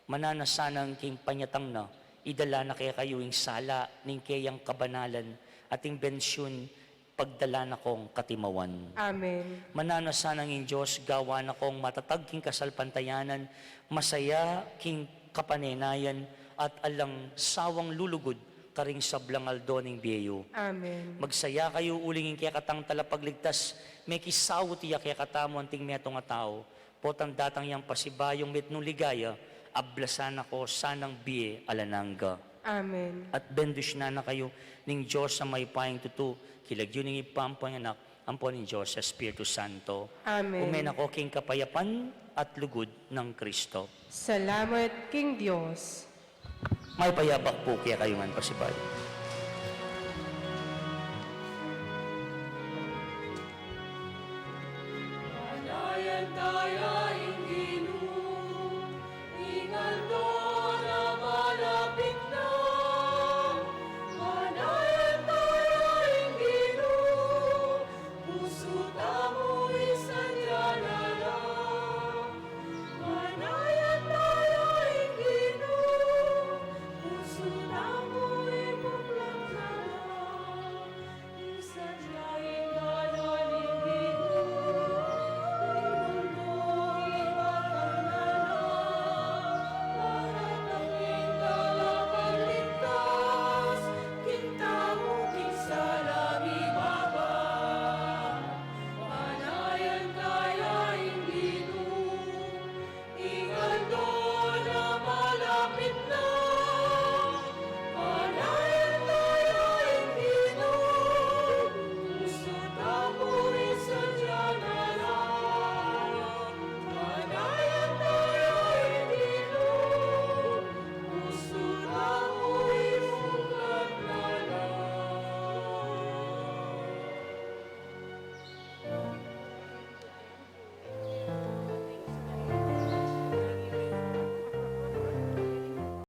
Mananasanang king panyatang na, idala na kaya kayo yung sala ning kayang kabanalan at yung bensyon pagdala na kong katimawan. Amen. Mananasanang in Diyos, gawa na kong matatag king kasalpantayanan, masaya king kapanenayan, at alang sawang lulugod, karing sablang aldo ning biyeyo. Amen. Magsaya kayo ulingin kaya katang talapagligtas, may kisaw tiya kaya katamo anting meto nga tao, potang datang yang pasibayong metno ligaya, ablasan ako sanang biye alanangga. Amen. At bendisyon na kayo ning Diyos sa may paing tutu, kilagyo ning ipampanganak, ampo ning Diyos sa Espiritu Santo. Amen. Umen ako king kapayapan at lugod ng Kristo. Salamat, King Diyos. May payabak po kaya kayo man pasibayo.